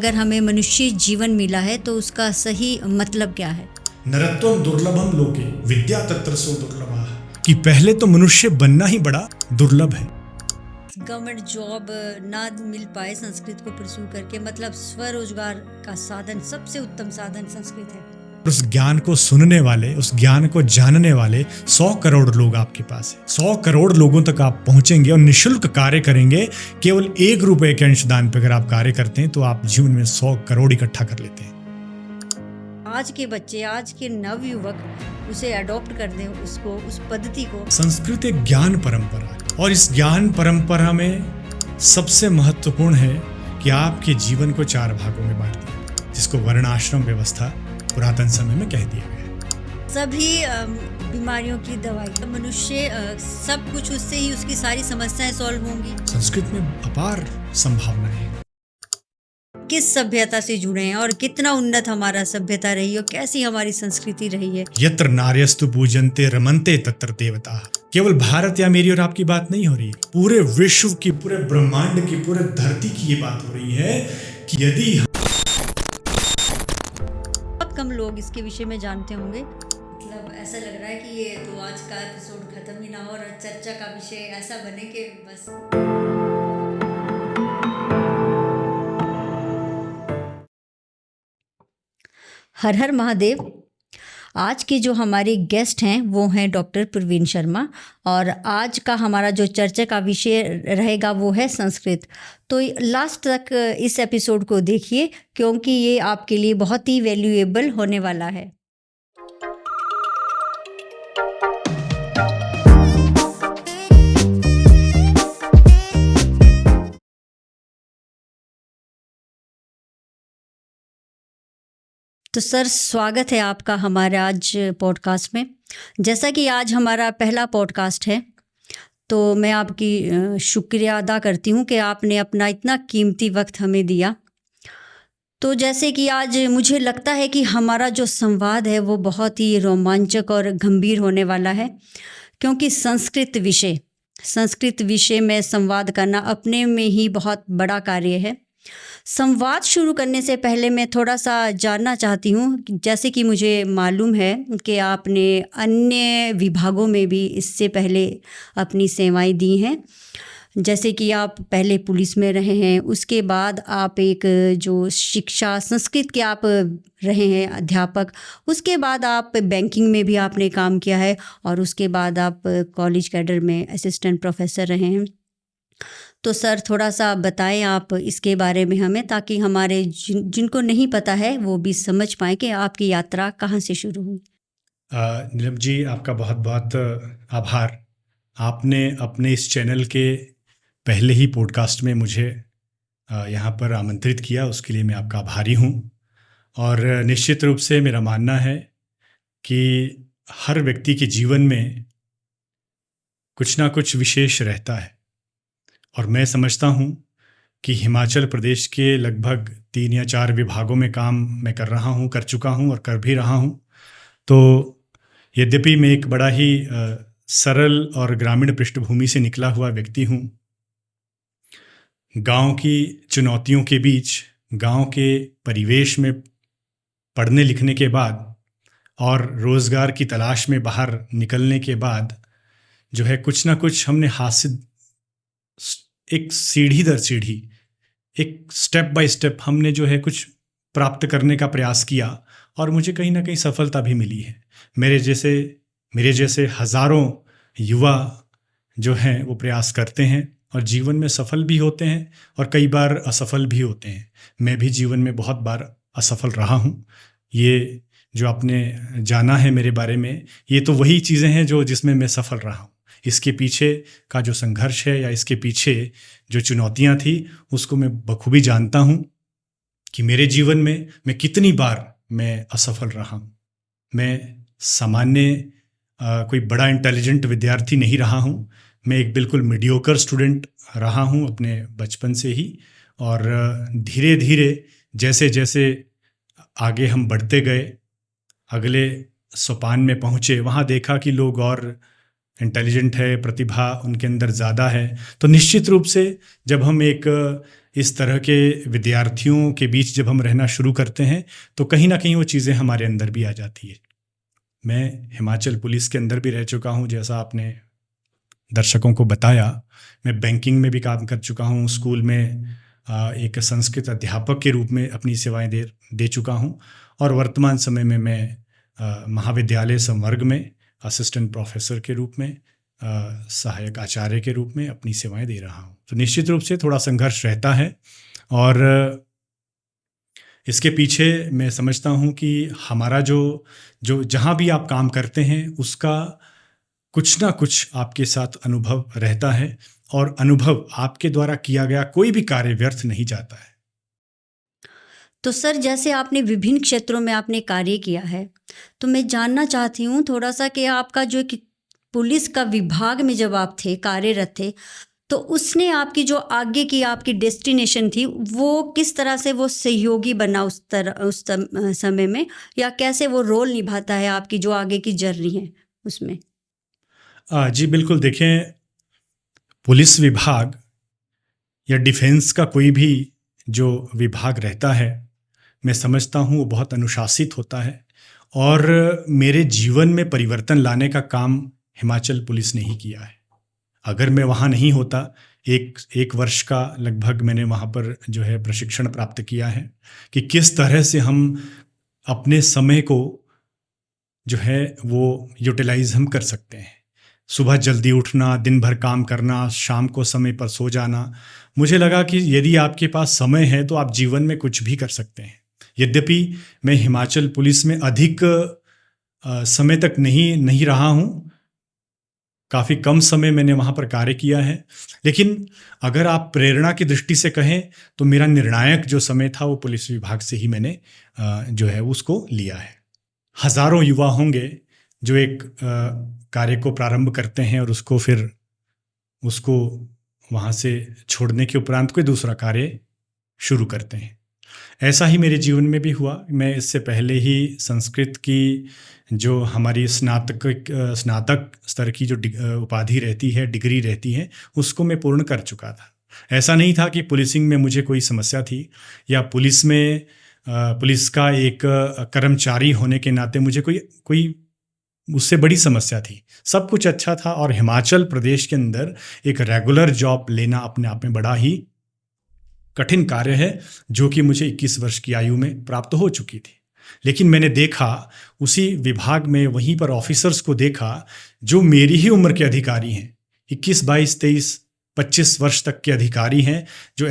अगर हमें मनुष्य जीवन मिला है तो उसका सही मतलब क्या है? नरत्वं दुर्लभम लोके विद्या तत्र सो दुर्लभा, कि पहले तो मनुष्य बनना ही बड़ा दुर्लभ है। गवर्नमेंट जॉब ना मिल पाए संस्कृत को परस्यू करके, मतलब स्वरोजगार का साधन, सबसे उत्तम साधन संस्कृत है। उस ज्ञान को सुनने वाले, उस ज्ञान को जानने वाले 100 करोड़ लोग आपके पास है। 100 करोड़ लोगों तक आप पहुंचेंगे और निःशुल्क कार्य करेंगे। केवल ₹1 के अंशदान पर अगर आप कार्य करते हैं तो आप जीवन में 100 करोड़ इकट्ठा कर लेते हैं। आज के बच्चे, आज के नवयुवक उसे अडॉप्ट कर दें, उसको, उस पद्धति को। संस्कृत एक ज्ञान परंपरा है और इस ज्ञान परंपरा में सबसे महत्वपूर्ण है कि आपके जीवन को 4 भागों में बांट दिया, जिसको वर्णाश्रम व्यवस्था पुरातन समय में कह दिया गया। सभी बीमारियों की दवाई, मनुष्य सब कुछ उससे ही, उसकी सारी समस्याएं सॉल्व होंगी। संस्कृत में अपार संभावनाएं हैं। किस सभ्यता से जुड़े हैं और कितना उन्नत हमारा सभ्यता रही है, कैसी हमारी संस्कृति रही है। यत्र नार्यस्तु पूजन्ते रमन्ते तत्र देवता। केवल भारत या मेरी और आपकी बात नहीं हो रही, पूरे विश्व की, पूरे ब्रह्मांड की, पूरे धरती की ये बात हो रही है कि यदि बहुत कम लोग इसके विषय में जानते होंगे। मतलब ऐसा लग रहा है कि ये तो आज का एपिसोड खत्म ही ना हो और चर्चा का विषय ऐसा बने कि बस। हर हर महादेव। आज के जो हमारे गेस्ट हैं वो हैं डॉक्टर प्रवीण शर्मा, और आज का हमारा जो चर्चा का विषय रहेगा वो है संस्कृत। तो लास्ट तक इस एपिसोड को देखिए, क्योंकि ये आपके लिए बहुत ही वैल्यूएबल होने वाला है। तो सर, स्वागत है आपका हमारे आज पॉडकास्ट में। जैसा कि आज हमारा पहला पॉडकास्ट है, तो मैं आपकी शुक्रिया अदा करती हूँ कि आपने अपना इतना कीमती वक्त हमें दिया। तो जैसे कि आज मुझे लगता है कि हमारा जो संवाद है वो बहुत ही रोमांचक और गंभीर होने वाला है, क्योंकि संस्कृत विषय में संवाद करना अपने में ही बहुत बड़ा कार्य है। संवाद शुरू करने से पहले मैं थोड़ा सा जानना चाहती हूँ, जैसे कि मुझे मालूम है कि आपने अन्य विभागों में भी इससे पहले अपनी सेवाएं दी हैं। जैसे कि आप पहले पुलिस में रहे हैं, उसके बाद आप एक जो शिक्षा संस्कृत के आप रहे हैं अध्यापक, उसके बाद आप बैंकिंग में भी आपने काम किया है, और उसके बाद आप कॉलेज कैडर में असिस्टेंट प्रोफेसर रहे हैं। तो सर, थोड़ा सा बताएं आप इसके बारे में हमें, ताकि हमारे जिनको नहीं पता है वो भी समझ पाएँ कि आपकी यात्रा कहाँ से शुरू हुई। नीलम जी, आपका बहुत बहुत आभार। आपने अपने इस चैनल के पहले ही पॉडकास्ट में मुझे यहाँ पर आमंत्रित किया, उसके लिए मैं आपका आभारी हूँ। और निश्चित रूप से मेरा मानना है कि हर व्यक्ति के जीवन में कुछ ना कुछ विशेष रहता है, और मैं समझता हूँ कि हिमाचल प्रदेश के लगभग 3 या 4 विभागों में काम मैं कर रहा हूँ, कर चुका हूँ और कर भी रहा हूँ। तो यद्यपि मैं एक बड़ा ही सरल और ग्रामीण पृष्ठभूमि से निकला हुआ व्यक्ति हूँ, गांव की चुनौतियों के बीच, गांव के परिवेश में पढ़ने लिखने के बाद और रोज़गार की तलाश में बाहर निकलने के बाद जो है कुछ ना कुछ हमने हासिल, एक सीढ़ी दर सीढ़ी, एक स्टेप बाय स्टेप हमने जो है कुछ प्राप्त करने का प्रयास किया, और मुझे कहीं ना कहीं सफलता भी मिली है। मेरे जैसे हज़ारों युवा जो हैं वो प्रयास करते हैं और जीवन में सफल भी होते हैं और कई बार असफल भी होते हैं। मैं भी जीवन में बहुत बार असफल रहा हूँ। ये जो आपने जाना है मेरे बारे में, ये तो वही चीज़ें हैं जिसमें मैं सफल रहा हूँ। इसके पीछे का जो संघर्ष है या इसके पीछे जो चुनौतियां थी, उसको मैं बखूबी जानता हूं कि मेरे जीवन में मैं कितनी बार मैं असफल रहा हूं। मैं सामान्य कोई बड़ा इंटेलिजेंट विद्यार्थी नहीं रहा हूं। मैं एक बिल्कुल मीडियोकर स्टूडेंट रहा हूं अपने बचपन से ही, और धीरे धीरे जैसे जैसे आगे हम बढ़ते गए, अगले सोपान में पहुंचे, वहां देखा कि लोग और इंटेलिजेंट है, प्रतिभा उनके अंदर ज़्यादा है। तो निश्चित रूप से जब हम एक इस तरह के विद्यार्थियों के बीच जब हम रहना शुरू करते हैं तो कहीं ना कहीं वो चीज़ें हमारे अंदर भी आ जाती है। मैं हिमाचल पुलिस के अंदर भी रह चुका हूँ, जैसा आपने दर्शकों को बताया। मैं बैंकिंग में भी काम कर चुका हूँ, स्कूल में एक संस्कृत अध्यापक के रूप में अपनी सेवाएं दे चुका हूँ, और वर्तमान समय में मैं महाविद्यालय संवर्ग में असिस्टेंट प्रोफेसर के रूप में, सहायक आचार्य के रूप में अपनी सेवाएं दे रहा हूँ। तो निश्चित रूप से थोड़ा संघर्ष रहता है, और इसके पीछे मैं समझता हूँ कि हमारा जो जहाँ भी आप काम करते हैं उसका कुछ ना कुछ आपके साथ अनुभव रहता है, और अनुभव आपके द्वारा किया गया कोई भी कार्य व्यर्थ नहीं जाता है। तो सर, जैसे आपने विभिन्न क्षेत्रों में आपने कार्य किया है, तो मैं जानना चाहती हूँ थोड़ा सा कि आपका जो कि पुलिस का विभाग में जब आप थे, कार्यरत थे, तो उसने आपकी जो आगे की आपकी डेस्टिनेशन थी वो किस तरह से वो सहयोगी बना उस समय में, या कैसे वो रोल निभाता है आपकी जो आगे की जर्नी है उसमें? जी बिल्कुल, देखें, पुलिस विभाग या डिफेंस का कोई भी जो विभाग रहता है, मैं समझता हूँ वो बहुत अनुशासित होता है, और मेरे जीवन में परिवर्तन लाने का काम हिमाचल पुलिस ने ही किया है। अगर मैं वहाँ नहीं होता, एक वर्ष का लगभग मैंने वहाँ पर जो है प्रशिक्षण प्राप्त किया है कि किस तरह से हम अपने समय को जो है वो यूटिलाइज हम कर सकते हैं। सुबह जल्दी उठना, दिन भर काम करना, शाम को समय पर सो जाना। मुझे लगा कि यदि आपके पास समय है तो आप जीवन में कुछ भी कर सकते हैं। यद्यपि मैं हिमाचल पुलिस में अधिक समय तक नहीं रहा हूँ, काफ़ी कम समय मैंने वहाँ पर कार्य किया है, लेकिन अगर आप प्रेरणा की दृष्टि से कहें तो मेरा निर्णायक जो समय था वो पुलिस विभाग से ही मैंने जो है उसको लिया है। हज़ारों युवा होंगे जो एक कार्य को प्रारंभ करते हैं और उसको वहाँ से छोड़ने के उपरांत कोई दूसरा कार्य शुरू करते हैं। ऐसा ही मेरे जीवन में भी हुआ। मैं इससे पहले ही संस्कृत की जो हमारी स्नातक स्तर की जो उपाधि रहती है, डिग्री रहती है, उसको मैं पूर्ण कर चुका था। ऐसा नहीं था कि पुलिसिंग में मुझे कोई समस्या थी, या पुलिस का एक कर्मचारी होने के नाते मुझे कोई उससे बड़ी समस्या थी। सब कुछ अच्छा था, और हिमाचल प्रदेश के अंदर एक रेगुलर जॉब लेना अपने आप में बड़ा ही कठिन कार्य है, जो कि मुझे 21 वर्ष की आयु में प्राप्त हो चुकी थी। लेकिन मैंने देखा उसी विभाग में, वहीं पर ऑफिसर्स को देखा जो मेरी ही उम्र के अधिकारी हैं, 21, 22, 23, 25 वर्ष तक के अधिकारी हैं, जो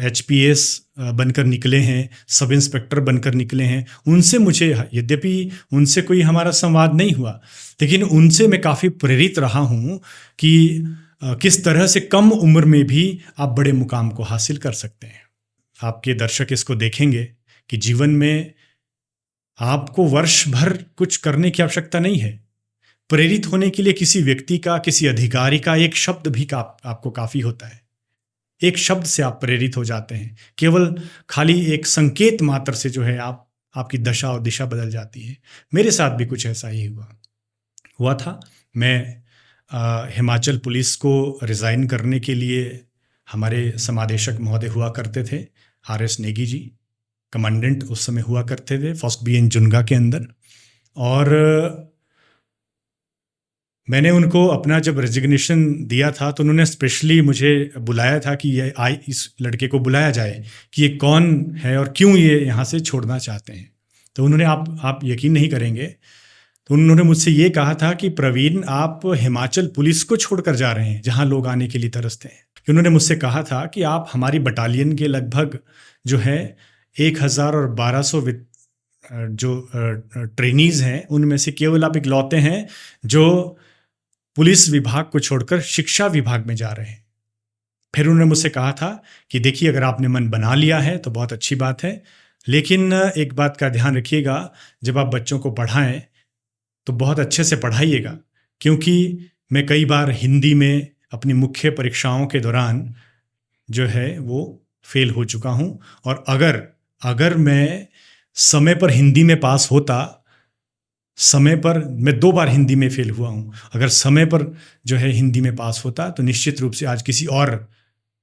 HPS बनकर निकले हैं, सब इंस्पेक्टर बनकर निकले हैं। उनसे मुझे, यद्यपि उनसे कोई हमारा संवाद नहीं हुआ, लेकिन उनसे मैं काफ़ी प्रेरित रहा हूँ कि किस तरह से कम उम्र में भी आप बड़े मुकाम को हासिल कर सकते हैं। आपके दर्शक इसको देखेंगे कि जीवन में आपको वर्ष भर कुछ करने की आवश्यकता नहीं है। प्रेरित होने के लिए किसी व्यक्ति का, किसी अधिकारी का एक शब्द भी आपको काफ़ी होता है। एक शब्द से आप प्रेरित हो जाते हैं। केवल खाली एक संकेत मात्र से जो है आपकी दशा और दिशा बदल जाती है। मेरे साथ भी कुछ ऐसा ही हुआ था। मैं हिमाचल पुलिस को रिज़ाइन करने के लिए, हमारे समादेशक महोदय हुआ करते थे, RS नेगी जी, कमांडेंट उस समय हुआ करते थे फर्स्ट BN जुनगा के अंदर, और मैंने उनको अपना जब रेजिग्नेशन दिया था तो उन्होंने स्पेशली मुझे बुलाया था कि इस लड़के को बुलाया जाए कि ये कौन है और क्यों ये यहाँ से छोड़ना चाहते हैं। तो उन्होंने, आप यकीन नहीं करेंगे, तो उन्होंने मुझसे ये कहा था कि प्रवीण, आप हिमाचल पुलिस को छोड़कर जा रहे हैं जहाँ लोग आने के लिए तरसते हैं। उन्होंने मुझसे कहा था कि आप हमारी बटालियन के लगभग जो है 1012 जो ट्रेनीज हैं, उनमें से केवल आप इकलौते हैं जो पुलिस विभाग को छोड़कर शिक्षा विभाग में जा रहे हैं। फिर उन्होंने मुझसे कहा था कि देखिए, अगर आपने मन बना लिया है तो बहुत अच्छी बात है, लेकिन एक बात का ध्यान रखिएगा, जब आप बच्चों को पढ़ाएं तो बहुत अच्छे से पढ़ाइएगा, क्योंकि मैं कई बार हिंदी में अपनी मुख्य परीक्षाओं के दौरान जो है वो फेल हो चुका हूँ, और अगर मैं समय पर हिंदी में पास होता, समय पर मैं 2 बार हिंदी में फेल हुआ हूँ, अगर समय पर जो है हिंदी में पास होता तो निश्चित रूप से आज किसी और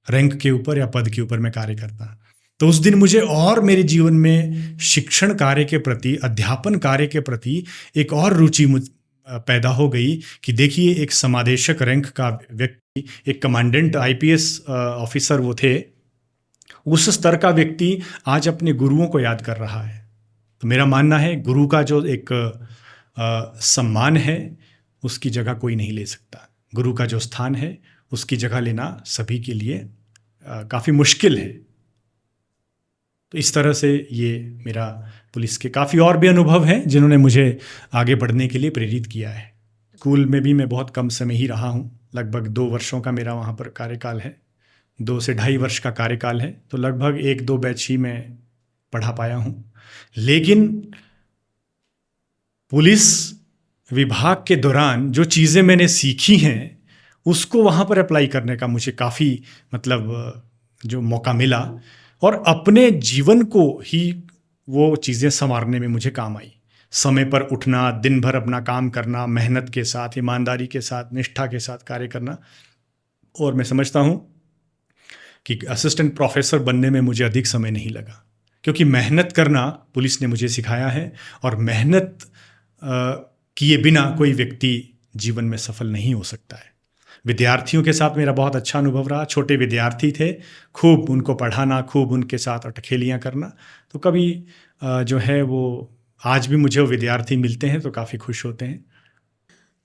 रैंक के ऊपर या पद के ऊपर मैं कार्य करता। तो उस दिन मुझे और मेरे जीवन में शिक्षण कार्य के प्रति, अध्यापन कार्य के प्रति एक और रुचि पैदा हो गई कि देखिए, एक समादेशक रैंक का व्यक्ति, एक कमांडेंट आईपीएस ऑफिसर वो थे, उस स्तर का व्यक्ति आज अपने गुरुओं को याद कर रहा है। तो मेरा मानना है गुरु का जो एक सम्मान है उसकी जगह कोई नहीं ले सकता। गुरु का जो स्थान है उसकी जगह लेना सभी के लिए काफ़ी मुश्किल है। तो इस तरह से ये मेरा पुलिस के काफ़ी और भी अनुभव हैं जिन्होंने मुझे आगे बढ़ने के लिए प्रेरित किया है। स्कूल में भी मैं बहुत कम समय ही रहा हूँ, लगभग 2 वर्षों का मेरा वहाँ पर कार्यकाल है, 2 से ढाई वर्ष का कार्यकाल है। तो लगभग 1-2 बैच ही मैं पढ़ा पाया हूँ। लेकिन पुलिस विभाग के दौरान जो चीज़ें मैंने सीखी हैं उसको वहाँ पर अप्लाई करने का मुझे काफ़ी जो मौका मिला, और अपने जीवन को ही वो चीज़ें संवारने में मुझे काम आई। समय पर उठना, दिन भर अपना काम करना, मेहनत के साथ, ईमानदारी के साथ, निष्ठा के साथ कार्य करना। और मैं समझता हूँ कि असिस्टेंट प्रोफेसर बनने में मुझे अधिक समय नहीं लगा, क्योंकि मेहनत करना पुलिस ने मुझे सिखाया है, और मेहनत किए बिना कोई व्यक्ति जीवन में सफल नहीं हो सकता है। विद्यार्थियों के साथ मेरा बहुत अच्छा अनुभव रहा। छोटे विद्यार्थी थे, खूब उनको पढ़ाना, खूब उनके साथ अटखेलियाँ करना। तो कभी जो है वो आज भी मुझे वो विद्यार्थी मिलते हैं तो काफ़ी खुश होते हैं।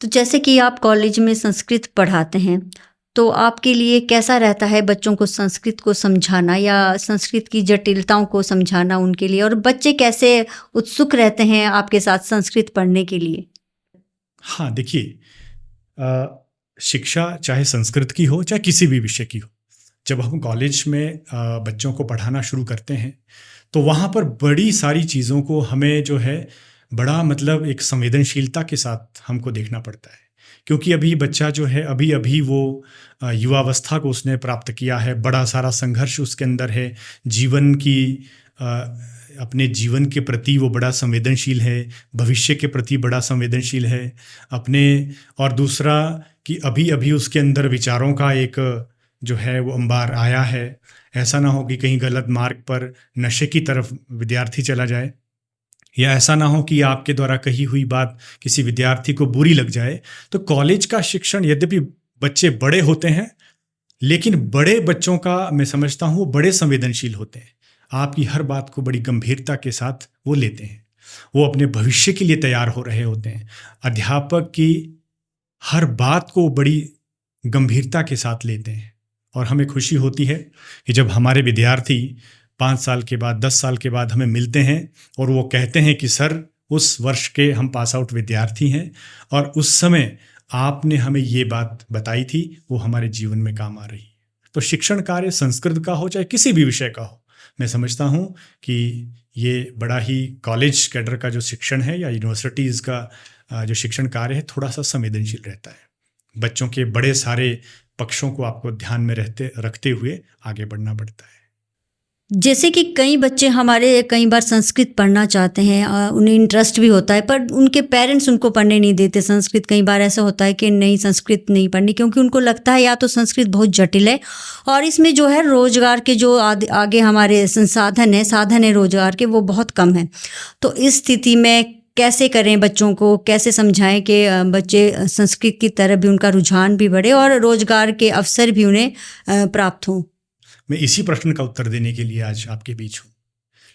तो जैसे कि आप कॉलेज में संस्कृत पढ़ाते हैं, तो आपके लिए कैसा रहता है बच्चों को संस्कृत को समझाना या संस्कृत की जटिलताओं को समझाना उनके लिए, और बच्चे कैसे उत्सुक रहते हैं आपके साथ संस्कृत पढ़ने के लिए? हाँ, देखिए, शिक्षा चाहे संस्कृत की हो चाहे किसी भी विषय की हो, जब हम कॉलेज में बच्चों को पढ़ाना शुरू करते हैं तो वहाँ पर बड़ी सारी चीज़ों को हमें जो है बड़ा मतलब एक संवेदनशीलता के साथ हमको देखना पड़ता है, क्योंकि अभी बच्चा जो है अभी अभी वो युवावस्था को उसने प्राप्त किया है, बड़ा सारा संघर्ष उसके अंदर है, जीवन की अपने जीवन के प्रति वो बड़ा संवेदनशील है, भविष्य के प्रति बड़ा संवेदनशील है अपने, और दूसरा कि अभी अभी उसके अंदर विचारों का एक जो है वो अंबार आया है। ऐसा ना हो कि कहीं गलत मार्ग पर नशे की तरफ विद्यार्थी चला जाए, या ऐसा ना हो कि आपके द्वारा कही हुई बात किसी विद्यार्थी को बुरी लग जाए। तो कॉलेज का शिक्षण, यद्यपि बच्चे बड़े होते हैं, लेकिन बड़े बच्चों का मैं समझता हूँ वो बड़े संवेदनशील होते हैं। आपकी हर बात को बड़ी गंभीरता के साथ वो लेते हैं, वो अपने भविष्य के लिए तैयार हो रहे होते हैं। अध्यापक की हर बात को बड़ी गंभीरता के साथ लेते हैं, और हमें खुशी होती है कि जब हमारे विद्यार्थी 5 साल के बाद, 10 साल के बाद हमें मिलते हैं और वो कहते हैं कि सर, उस वर्ष के हम पास आउट विद्यार्थी हैं और उस समय आपने हमें ये बात बताई थी, वो हमारे जीवन में काम आ रही है। तो शिक्षण कार्य संस्कृत का हो चाहे किसी भी विषय का हो, मैं समझता हूँ कि ये बड़ा ही कॉलेज कैडर का जो शिक्षण है या यूनिवर्सिटीज़ का जो शिक्षण कार्य है थोड़ा सा संवेदनशील रहता है। बच्चों के बड़े सारे पक्षों को आपको ध्यान में रखते हुए आगे बढ़ना पड़ता है। जैसे कि कई बच्चे हमारे कई बार संस्कृत पढ़ना चाहते हैं, उन्हें इंटरेस्ट भी होता है, पर उनके पेरेंट्स उनको पढ़ने नहीं देते संस्कृत। कई बार ऐसा होता है कि नहीं, संस्कृत नहीं पढ़नी, क्योंकि उनको लगता है या तो संस्कृत बहुत जटिल है और इसमें जो है रोजगार के जो आगे हमारे साधन है रोजगार के, वो बहुत कम है। तो इस स्थिति में कैसे करें, बच्चों को कैसे समझाएं कि बच्चे संस्कृत की तरफ भी उनका रुझान भी बढ़े और रोजगार के अवसर भी उन्हें प्राप्त हों? मैं इसी प्रश्न का उत्तर देने के लिए आज आपके बीच हूँ।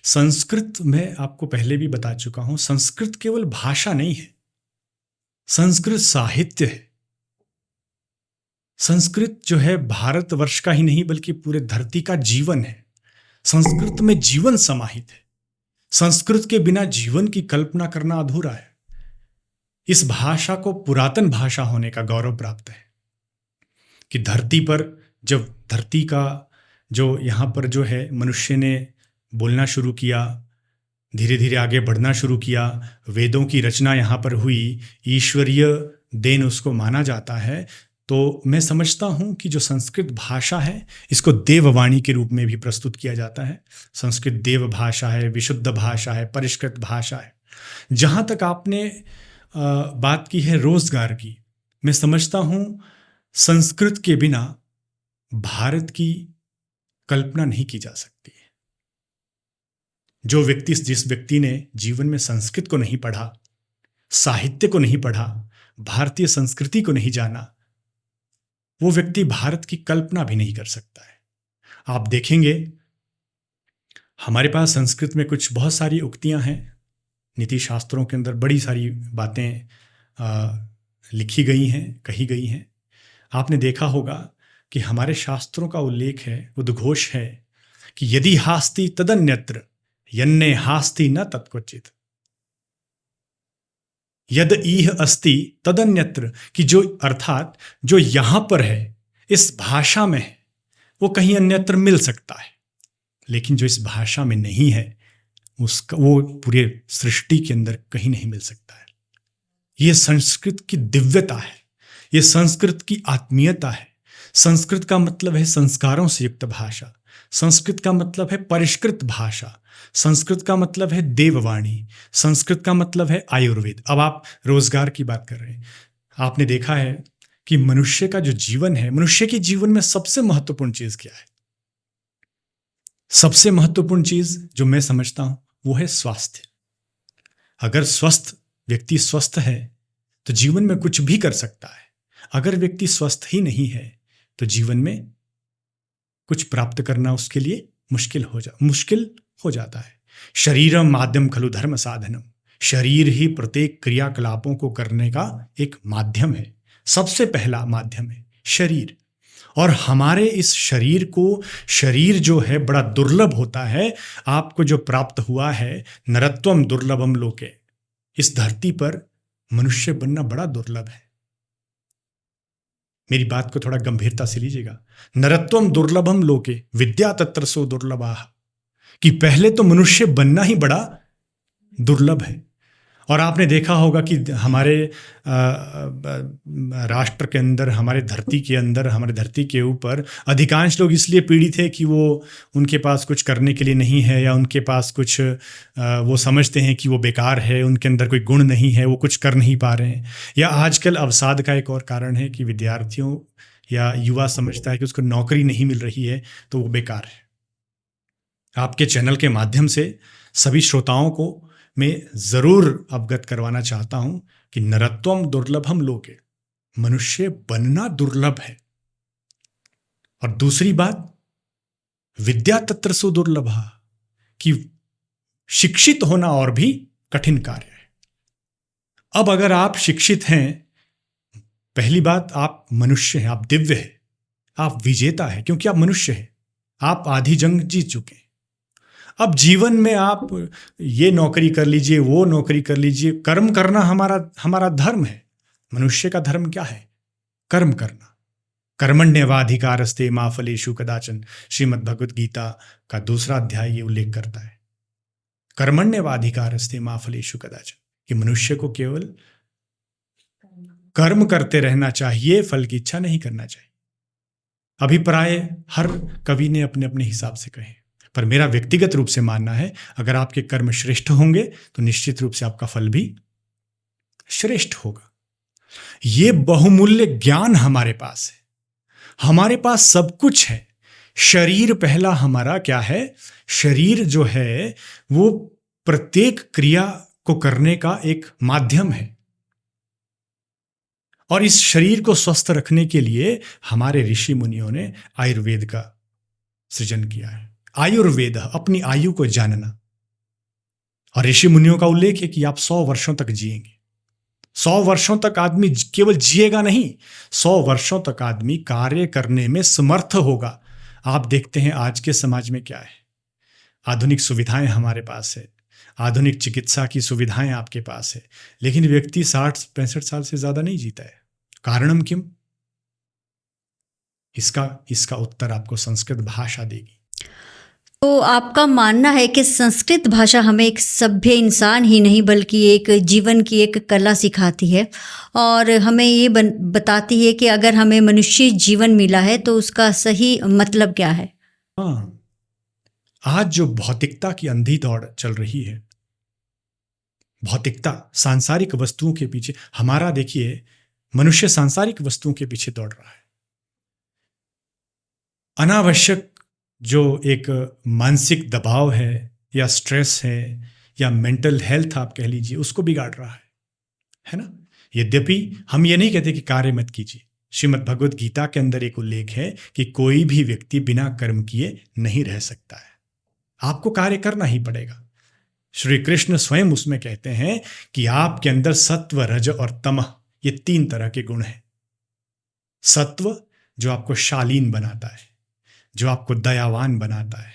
संस्कृत मैं आपको पहले भी बता चुका हूँ, संस्कृत केवल भाषा नहीं है, संस्कृत साहित्य है। संस्कृत जो है भारतवर्ष का ही नहीं बल्कि पूरे धरती का जीवन है। संस्कृत में जीवन समाहित है। संस्कृत के बिना जीवन की कल्पना करना अधूरा है। इस भाषा को पुरातन भाषा होने का गौरव प्राप्त है कि धरती पर जब धरती का जो यहाँ पर जो है मनुष्य ने बोलना शुरू किया, धीरे धीरे आगे बढ़ना शुरू किया, वेदों की रचना यहाँ पर हुई, ईश्वरीय देन उसको माना जाता है। तो मैं समझता हूँ कि जो संस्कृत भाषा है इसको देववाणी के रूप में भी प्रस्तुत किया जाता है। संस्कृत देव भाषा है, विशुद्ध भाषा है, परिष्कृत भाषा है। जहाँ तक आपने बात की है रोजगार की, मैं समझता हूँ संस्कृत के बिना भारत की कल्पना नहीं की जा सकती। जिस व्यक्ति ने जीवन में संस्कृत को नहीं पढ़ा, साहित्य को नहीं पढ़ा, भारतीय संस्कृति को नहीं जाना, वो व्यक्ति भारत की कल्पना भी नहीं कर सकता है। आप देखेंगे हमारे पास संस्कृत में कुछ बहुत सारी उक्तियां हैं, नीति शास्त्रों के अंदर बड़ी सारी बातें लिखी गई हैं, कही गई हैं। आपने देखा होगा कि हमारे शास्त्रों का उल्लेख है, उद्घोष है कि यदि हास्ति तदन्यत्र यन्ने हास्ति न तत्क्वचित्, यद ईह अस्ति तदन्यत्र, कि जो अर्थात जो यहां पर है, इस भाषा में है, वो कहीं अन्यत्र मिल सकता है, लेकिन जो इस भाषा में नहीं है उसका वो पूरे सृष्टि के अंदर कहीं नहीं मिल सकता है। ये संस्कृत की दिव्यता है, ये संस्कृत की आत्मीयता है। संस्कृत का मतलब है संस्कारों से युक्त भाषा, संस्कृत का मतलब है परिष्कृत भाषा, संस्कृत का मतलब है देववाणी, संस्कृत का मतलब है आयुर्वेद। अब आप रोजगार की बात कर रहे हैं, आपने देखा है कि मनुष्य का जो जीवन है, मनुष्य के जीवन में सबसे महत्वपूर्ण चीज क्या है? सबसे महत्वपूर्ण चीज जो मैं समझता हूं वो है स्वास्थ्य। अगर व्यक्ति स्वस्थ है तो जीवन में कुछ भी कर सकता है। अगर व्यक्ति स्वस्थ ही नहीं है तो जीवन में कुछ प्राप्त करना उसके लिए मुश्किल हो जाता है। शरीरम माध्यम खलु धर्म साधनम, शरीर ही प्रत्येक क्रियाकलापों को करने का एक माध्यम है, सबसे पहला माध्यम है शरीर। और हमारे इस शरीर जो है बड़ा दुर्लभ होता है। आपको जो प्राप्त हुआ है, नरत्वम दुर्लभम लोके, इस धरती पर मनुष्य बनना बड़ा दुर्लभ है। मेरी बात को थोड़ा गंभीरता से लीजिएगा। नरत्वम दुर्लभम लोके विद्या तत्र सो दुर्लभा, कि पहले तो मनुष्य बनना ही बड़ा दुर्लभ है। और आपने देखा होगा कि हमारे राष्ट्र के अंदर, हमारे धरती के ऊपर अधिकांश लोग इसलिए पीड़ित है कि उनके पास कुछ करने के लिए नहीं है, या उनके पास कुछ वो समझते हैं कि वो बेकार है, उनके अंदर कोई गुण नहीं है, वो कुछ कर नहीं पा रहे हैं। या आजकल अवसाद का एक और कारण है कि विद्यार्थियों या युवा समझता है कि उसको नौकरी नहीं मिल रही है तो वो बेकार है। आपके चैनल के माध्यम से सभी श्रोताओं को मैं जरूर अवगत करवाना चाहता हूं कि नरत्वम दुर्लभम लोके, मनुष्य बनना दुर्लभ है। और दूसरी बात, विद्या तत्र सो दुर्लभा, कि शिक्षित होना और भी कठिन कार्य है। अब अगर आप शिक्षित हैं, पहली बात आप मनुष्य हैं, आप दिव्य हैं, आप विजेता हैं, क्योंकि आप मनुष्य हैं, आप आधी जंग जीत चुके हैं। अब जीवन में आप ये नौकरी कर लीजिए, वो नौकरी कर लीजिए, कर्म करना हमारा धर्म है। मनुष्य का धर्म क्या है? कर्म करना। कर्मण्येवाधिकारस्ते मा फलेषु कदाचन, श्रीमद् भगवत गीता का 2 अध्याय ये उल्लेख करता है। कर्मण्येवाधिकारस्ते मा फलेषु कदाचन, कि मनुष्य को केवल कर्म करते रहना चाहिए, फल की इच्छा नहीं करना चाहिए। अभिप्राय हर कवि ने अपने अपने हिसाब से कहे, पर मेरा व्यक्तिगत रूप से मानना है, अगर आपके कर्म श्रेष्ठ होंगे तो निश्चित रूप से आपका फल भी श्रेष्ठ होगा। ये बहुमूल्य ज्ञान हमारे पास है, हमारे पास सब कुछ है। शरीर पहला हमारा क्या है? शरीर जो है वो प्रत्येक क्रिया को करने का एक माध्यम है। और इस शरीर को स्वस्थ रखने के लिए हमारे ऋषि मुनियों ने आयुर्वेद का सृजन किया है। आयुर्वेद, अपनी आयु को जानना। और ऋषि मुनियों का उल्लेख है कि आप 100 वर्षों तक जिएंगे। 100 वर्षों तक आदमी केवल जिएगा नहीं, 100 वर्षों तक आदमी कार्य करने में समर्थ होगा। आप देखते हैं आज के समाज में क्या है, आधुनिक सुविधाएं हमारे पास है, आधुनिक चिकित्सा की सुविधाएं आपके पास है, लेकिन व्यक्ति 60-65 साल से ज्यादा नहीं जीता है। कारणम किम? इसका उत्तर आपको संस्कृत भाषा देगी। तो आपका मानना है कि संस्कृत भाषा हमें एक सभ्य इंसान ही नहीं बल्कि एक जीवन की एक कला सिखाती है, और हमें ये बताती है कि अगर हमें मनुष्य जीवन मिला है तो उसका सही मतलब क्या है। हाँ, आज जो भौतिकता की अंधी दौड़ चल रही है, भौतिकता, सांसारिक वस्तुओं के पीछे, हमारा देखिए मनुष्य सांसारिक वस्तुओं के पीछे दौड़ रहा है। अनावश्यक जो एक मानसिक दबाव है या स्ट्रेस है या मेंटल हेल्थ आप कह लीजिए, उसको बिगाड़ रहा है ना। यद्यपि हम ये नहीं कहते कि कार्य मत कीजिए। श्रीमद् भगवत गीता के अंदर एक उल्लेख है कि कोई भी व्यक्ति बिना कर्म किए नहीं रह सकता है, आपको कार्य करना ही पड़ेगा। श्री कृष्ण स्वयं उसमें कहते हैं कि आपके अंदर सत्व, रज और तमह, ये 3 तरह के गुण हैं। सत्व जो आपको शालीन बनाता है, जो आपको दयावान बनाता है,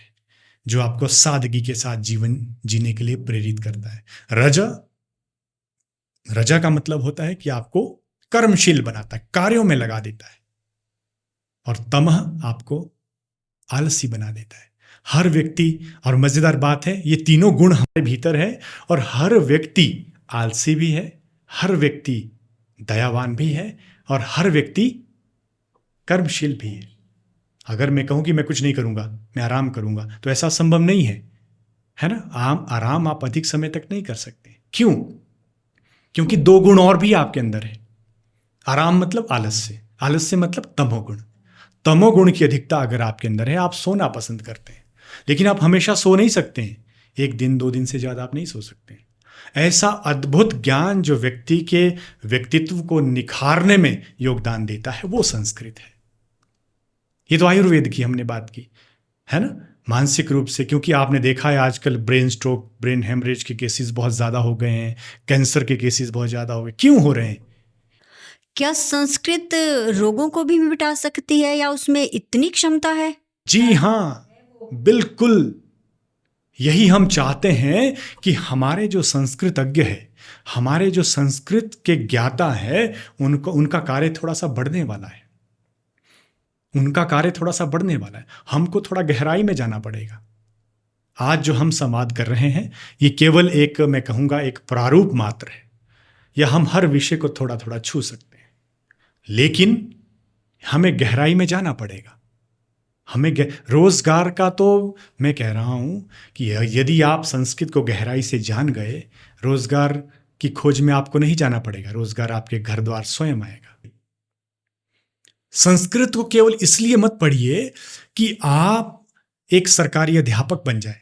जो आपको सादगी के साथ जीवन जीने के लिए प्रेरित करता है। रजा का मतलब होता है कि आपको कर्मशील बनाता है, कार्यों में लगा देता है। और तमह आपको आलसी बना देता है। हर व्यक्ति, और मजेदार बात है, ये तीनों गुण हमारे भीतर है और हर व्यक्ति आलसी भी है, हर व्यक्ति दयावान भी है और हर व्यक्ति कर्मशील भी है। अगर मैं कहूं कि मैं कुछ नहीं करूंगा, मैं आराम करूंगा, तो ऐसा संभव नहीं है ना। आराम आप अधिक समय तक नहीं कर सकते। क्यों? क्योंकि 2 गुण और भी आपके अंदर है। आराम मतलब आलस्य, आलस्य मतलब तमोगुण। तमोगुण की अधिकता अगर आपके अंदर है, आप सोना पसंद करते हैं, लेकिन आप हमेशा सो नहीं सकते हैं। 1 दिन 2 दिन से ज्यादा आप नहीं सो सकते। ऐसा अद्भुत ज्ञान जो व्यक्ति के व्यक्तित्व को निखारने में योगदान देता है, वो संस्कृत है। ये तो आयुर्वेद की हमने बात की है ना, मानसिक रूप से। क्योंकि आपने देखा है आजकल ब्रेन स्ट्रोक, ब्रेन हेमरेज के केसेस बहुत ज़्यादा हो गए हैं, कैंसर के केसेस बहुत ज़्यादा हो गए। क्यों हो रहे हैं? क्या संस्कृत रोगों को भी मिटा सकती है या उसमें इतनी क्षमता है? जी हाँ, बिल्कुल। यही हम चाहते हैं कि हमारे जो संस्कृतज्ञ है, हमारे जो संस्कृत के ज्ञाता है, उनका कार्य थोड़ा सा बढ़ने वाला है। उनका कार्य थोड़ा सा बढ़ने वाला है। हमको थोड़ा गहराई में जाना पड़ेगा। आज जो हम संवाद कर रहे हैं, ये केवल एक, मैं कहूँगा, एक प्रारूप मात्र है, या हम हर विषय को थोड़ा थोड़ा छू सकते हैं, लेकिन हमें गहराई में जाना पड़ेगा। हमें रोजगार का तो मैं कह रहा हूँ कि यदि आप संस्कृत को गहराई से जान गए, रोजगार की खोज में आपको नहीं जाना पड़ेगा, रोजगार आपके घर द्वार स्वयं आएगा। संस्कृत को केवल इसलिए मत पढ़िए कि आप एक सरकारी अध्यापक बन जाए।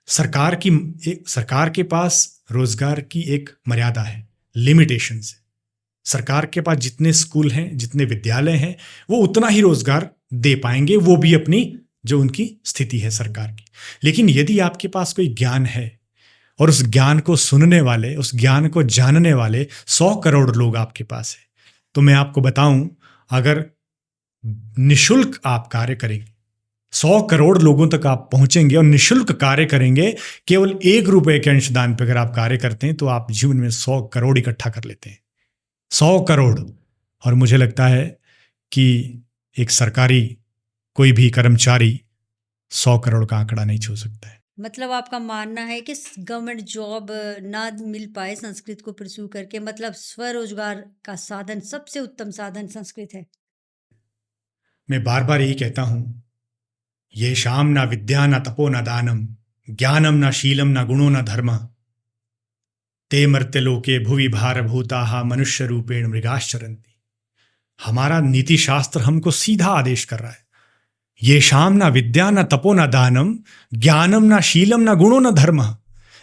सरकार के पास रोजगार की एक मर्यादा है, लिमिटेशंस है। सरकार के पास जितने स्कूल हैं, जितने विद्यालय हैं, वो उतना ही रोजगार दे पाएंगे, वो भी अपनी जो उनकी स्थिति है सरकार की। लेकिन यदि आपके पास कोई ज्ञान है और उस ज्ञान को सुनने वाले, उस ज्ञान को जानने वाले 100 करोड़ लोग आपके पास है, तो मैं आपको बताऊं, अगर निशुल्क आप कार्य करेंगे, 100 करोड़ लोगों तक आप पहुंचेंगे और निशुल्क कार्य करेंगे, केवल 1 रुपए के अंशदान पर अगर आप कार्य करते हैं, तो आप जीवन में 100 करोड़ इकट्ठा कर लेते हैं। 100 करोड़। और मुझे लगता है कि एक सरकारी कोई भी कर्मचारी 100 करोड़ का आंकड़ा नहीं छू सकता है। मतलब आपका मानना है कि गवर्नमेंट जॉब ना मिल पाए संस्कृत को परस्यू करके, मतलब स्वरोजगार का साधन, सबसे उत्तम साधन संस्कृत है। मैं बार बार यही कहता हूं, ये शाम ना विद्या न तपो न दानम, ज्ञानम न शीलम न गुणो न धर्म, ते मर्त्य लोके भुवि भारभूताः मनुष्य रूपेण मृगाश्चरन्ति। हमारा नीति शास्त्र हमको सीधा आदेश कर रहा है, ये शाम ना विद्या न तपो न दानम, ज्ञानम न शीलम न गुणो न धर्म।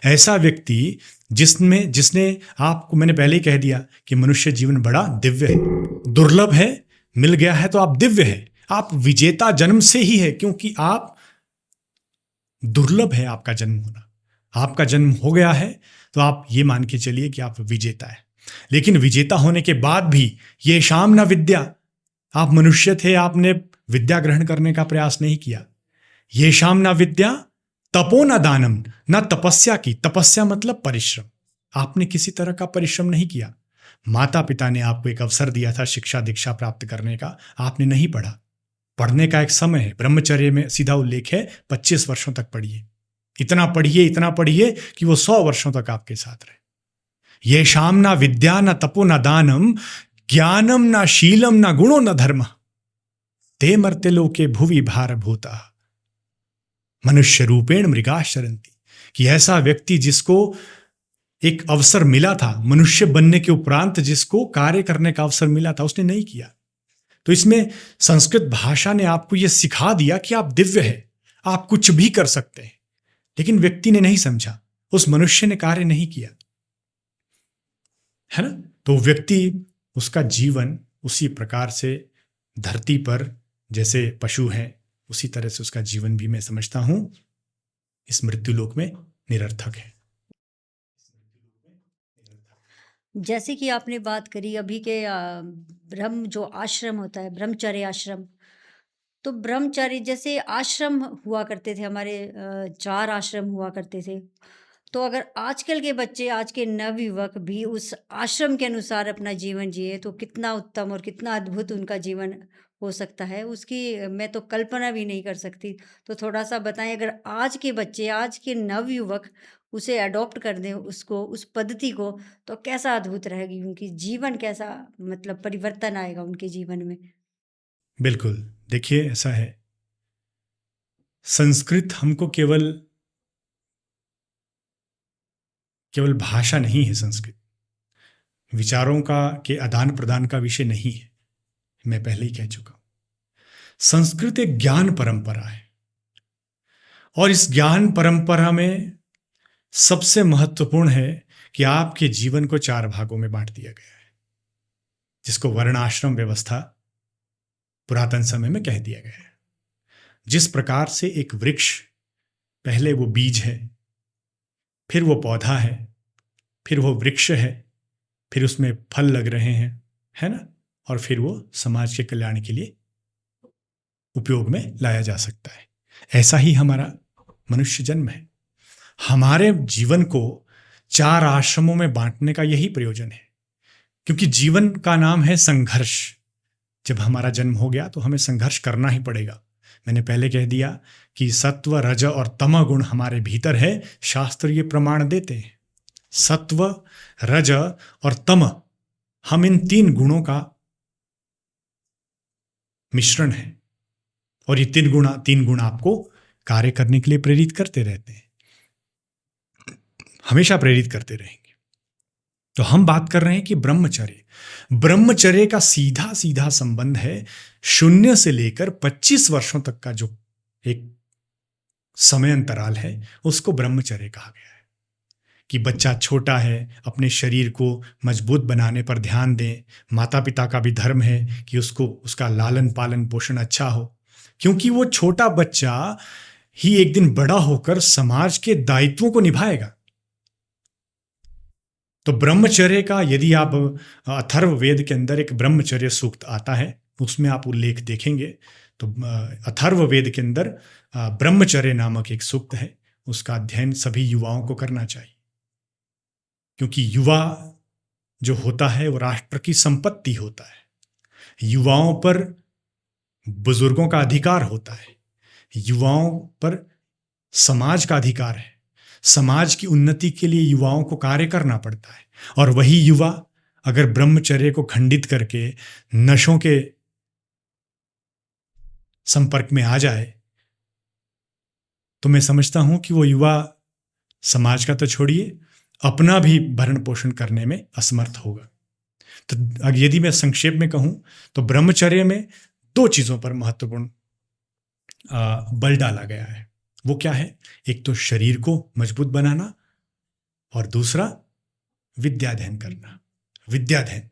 ऐसा व्यक्ति जिसने आपको, मैंने पहले ही कह दिया कि मनुष्य जीवन बड़ा दिव्य है, दुर्लभ है, मिल गया है तो आप दिव्य है, आप विजेता जन्म से ही है, क्योंकि आप दुर्लभ है आपका जन्म होना। आपका जन्म हो गया है तो आप ये मान के चलिए कि आप विजेता है। लेकिन विजेता होने के बाद भी ये शाम ना विद्या, आप मनुष्य थे, आपने विद्या ग्रहण करने का प्रयास नहीं किया। ये शाम ना विद्या तपो न दानम, न तपस्या की। तपस्या मतलब परिश्रम, आपने किसी तरह का परिश्रम नहीं किया। माता पिता ने आपको एक अवसर दिया था शिक्षा दीक्षा प्राप्त करने का, आपने नहीं पढ़ा। पढ़ने का एक समय है, ब्रह्मचर्य में सीधा उल्लेख है, 25 वर्षों तक पढ़िए, इतना पढ़िए कि वो 100 वर्षों तक आपके साथ रहे। ये शाम ना विद्या न तपो न दानम, ज्ञानम न शीलम न गुणो न धर्म, ते मर्त्य लोके भुवि भारभूता मनुष्य रूपेण मृगाश्चरन्ति। कि ऐसा व्यक्ति जिसको एक अवसर मिला था मनुष्य बनने के उपरांत, जिसको कार्य करने का अवसर मिला था, उसने नहीं किया। तो इसमें संस्कृत भाषा ने आपको यह सिखा दिया कि आप दिव्य है, आप कुछ भी कर सकते हैं। लेकिन व्यक्ति ने नहीं समझा, उस मनुष्य ने कार्य नहीं किया, है ना। तो व्यक्ति, उसका जीवन उसी प्रकार से धरती पर जैसे पशु हैं, उसी तरह से उसका जीवन भी मैं समझता हूं इस मृत्युलोक में निरर्थक है। जैसे कि आपने बात करी अभी के ब्रह्म जो आश्रम होता है, ब्रह्मचर्य आश्रम, तो ब्रह्मचर्य जैसे आश्रम हुआ करते थे हमारे, 4 आश्रम हुआ करते थे। तो अगर आजकल के बच्चे, आज के नवयुवक भी उस आश्रम के अनुसार अपना जीवन जिए तो कितना उत्तम और कितना अद्भुत उनका जीवन हो सकता है, उसकी मैं तो कल्पना भी नहीं कर सकती। तो थोड़ा-सा बताएँ, अगर आज के बच्चे, आज के नवयुवक उसे अडॉप्ट कर दें उसको, उस पद्धति को, तो कैसा अद्भुत रहेगी उनकी जीवन, कैसा मतलब परिवर्तन आएगा उनके जीवन में? बिल्कुल, देखिए ऐसा है, संस्कृत हमको केवल भाषा नहीं है, संस्कृत विचारों का के आदान प्रदान का विषय नहीं है। मैं पहले ही कह चुका हूं, संस्कृत एक ज्ञान परंपरा है, और इस ज्ञान परंपरा में सबसे महत्वपूर्ण है कि आपके जीवन को 4 भागों में बांट दिया गया है, जिसको वर्णाश्रम व्यवस्था पुरातन समय में कह दिया गया है। जिस प्रकार से एक वृक्ष, पहले वो बीज है, फिर वो पौधा है, फिर वो वृक्ष है, फिर उसमें फल लग रहे हैं, है ना, और फिर वो समाज के कल्याण के लिए उपयोग में लाया जा सकता है। ऐसा ही हमारा मनुष्य जन्म है। हमारे जीवन को 4 आश्रमों में बांटने का यही प्रयोजन है, क्योंकि जीवन का नाम है संघर्ष। जब हमारा जन्म हो गया तो हमें संघर्ष करना ही पड़ेगा। मैंने पहले कह दिया कि सत्व, रज और तम गुण हमारे भीतर है, शास्त्र ये प्रमाण देते हैं। सत्व, रज और तम, हम इन 3 गुणों का मिश्रण है, और ये 3 गुण आपको कार्य करने के लिए प्रेरित करते रहते हैं, हमेशा प्रेरित करते रहेंगे। तो हम बात कर रहे हैं कि ब्रह्मचर्य का सीधा सीधा संबंध है 0 से लेकर 25 वर्षों तक का जो एक समय अंतराल है, उसको ब्रह्मचर्य कहा गया है। कि बच्चा छोटा है, अपने शरीर को मजबूत बनाने पर ध्यान दें। माता पिता का भी धर्म है कि उसका लालन पालन पोषण अच्छा हो, क्योंकि वो छोटा बच्चा ही एक दिन बड़ा होकर समाज के दायित्वों को निभाएगा। तो ब्रह्मचर्य का, यदि आप अथर्ववेद के अंदर एक ब्रह्मचर्य सूक्त आता है, उसमें आप उल्लेख देखेंगे, तो अथर्ववेद के अंदर ब्रह्मचर्य नामक एक सूक्त है, उसका अध्ययन सभी युवाओं को करना चाहिए। क्योंकि युवा जो होता है वो राष्ट्र की संपत्ति होता है। युवाओं पर बुजुर्गों का अधिकार होता है, युवाओं पर समाज का अधिकार है। समाज की उन्नति के लिए युवाओं को कार्य करना पड़ता है, और वही युवा अगर ब्रह्मचर्य को खंडित करके नशों के संपर्क में आ जाए, तो मैं समझता हूं कि वो युवा समाज का तो छोड़िए, अपना भी भरण पोषण करने में असमर्थ होगा। तो यदि मैं संक्षेप में कहूं तो ब्रह्मचर्य में 2 चीजों पर महत्वपूर्ण बल डाला गया है। वो क्या है? एक तो शरीर को मजबूत बनाना, और दूसरा विद्याध्ययन करना। विद्याध्ययन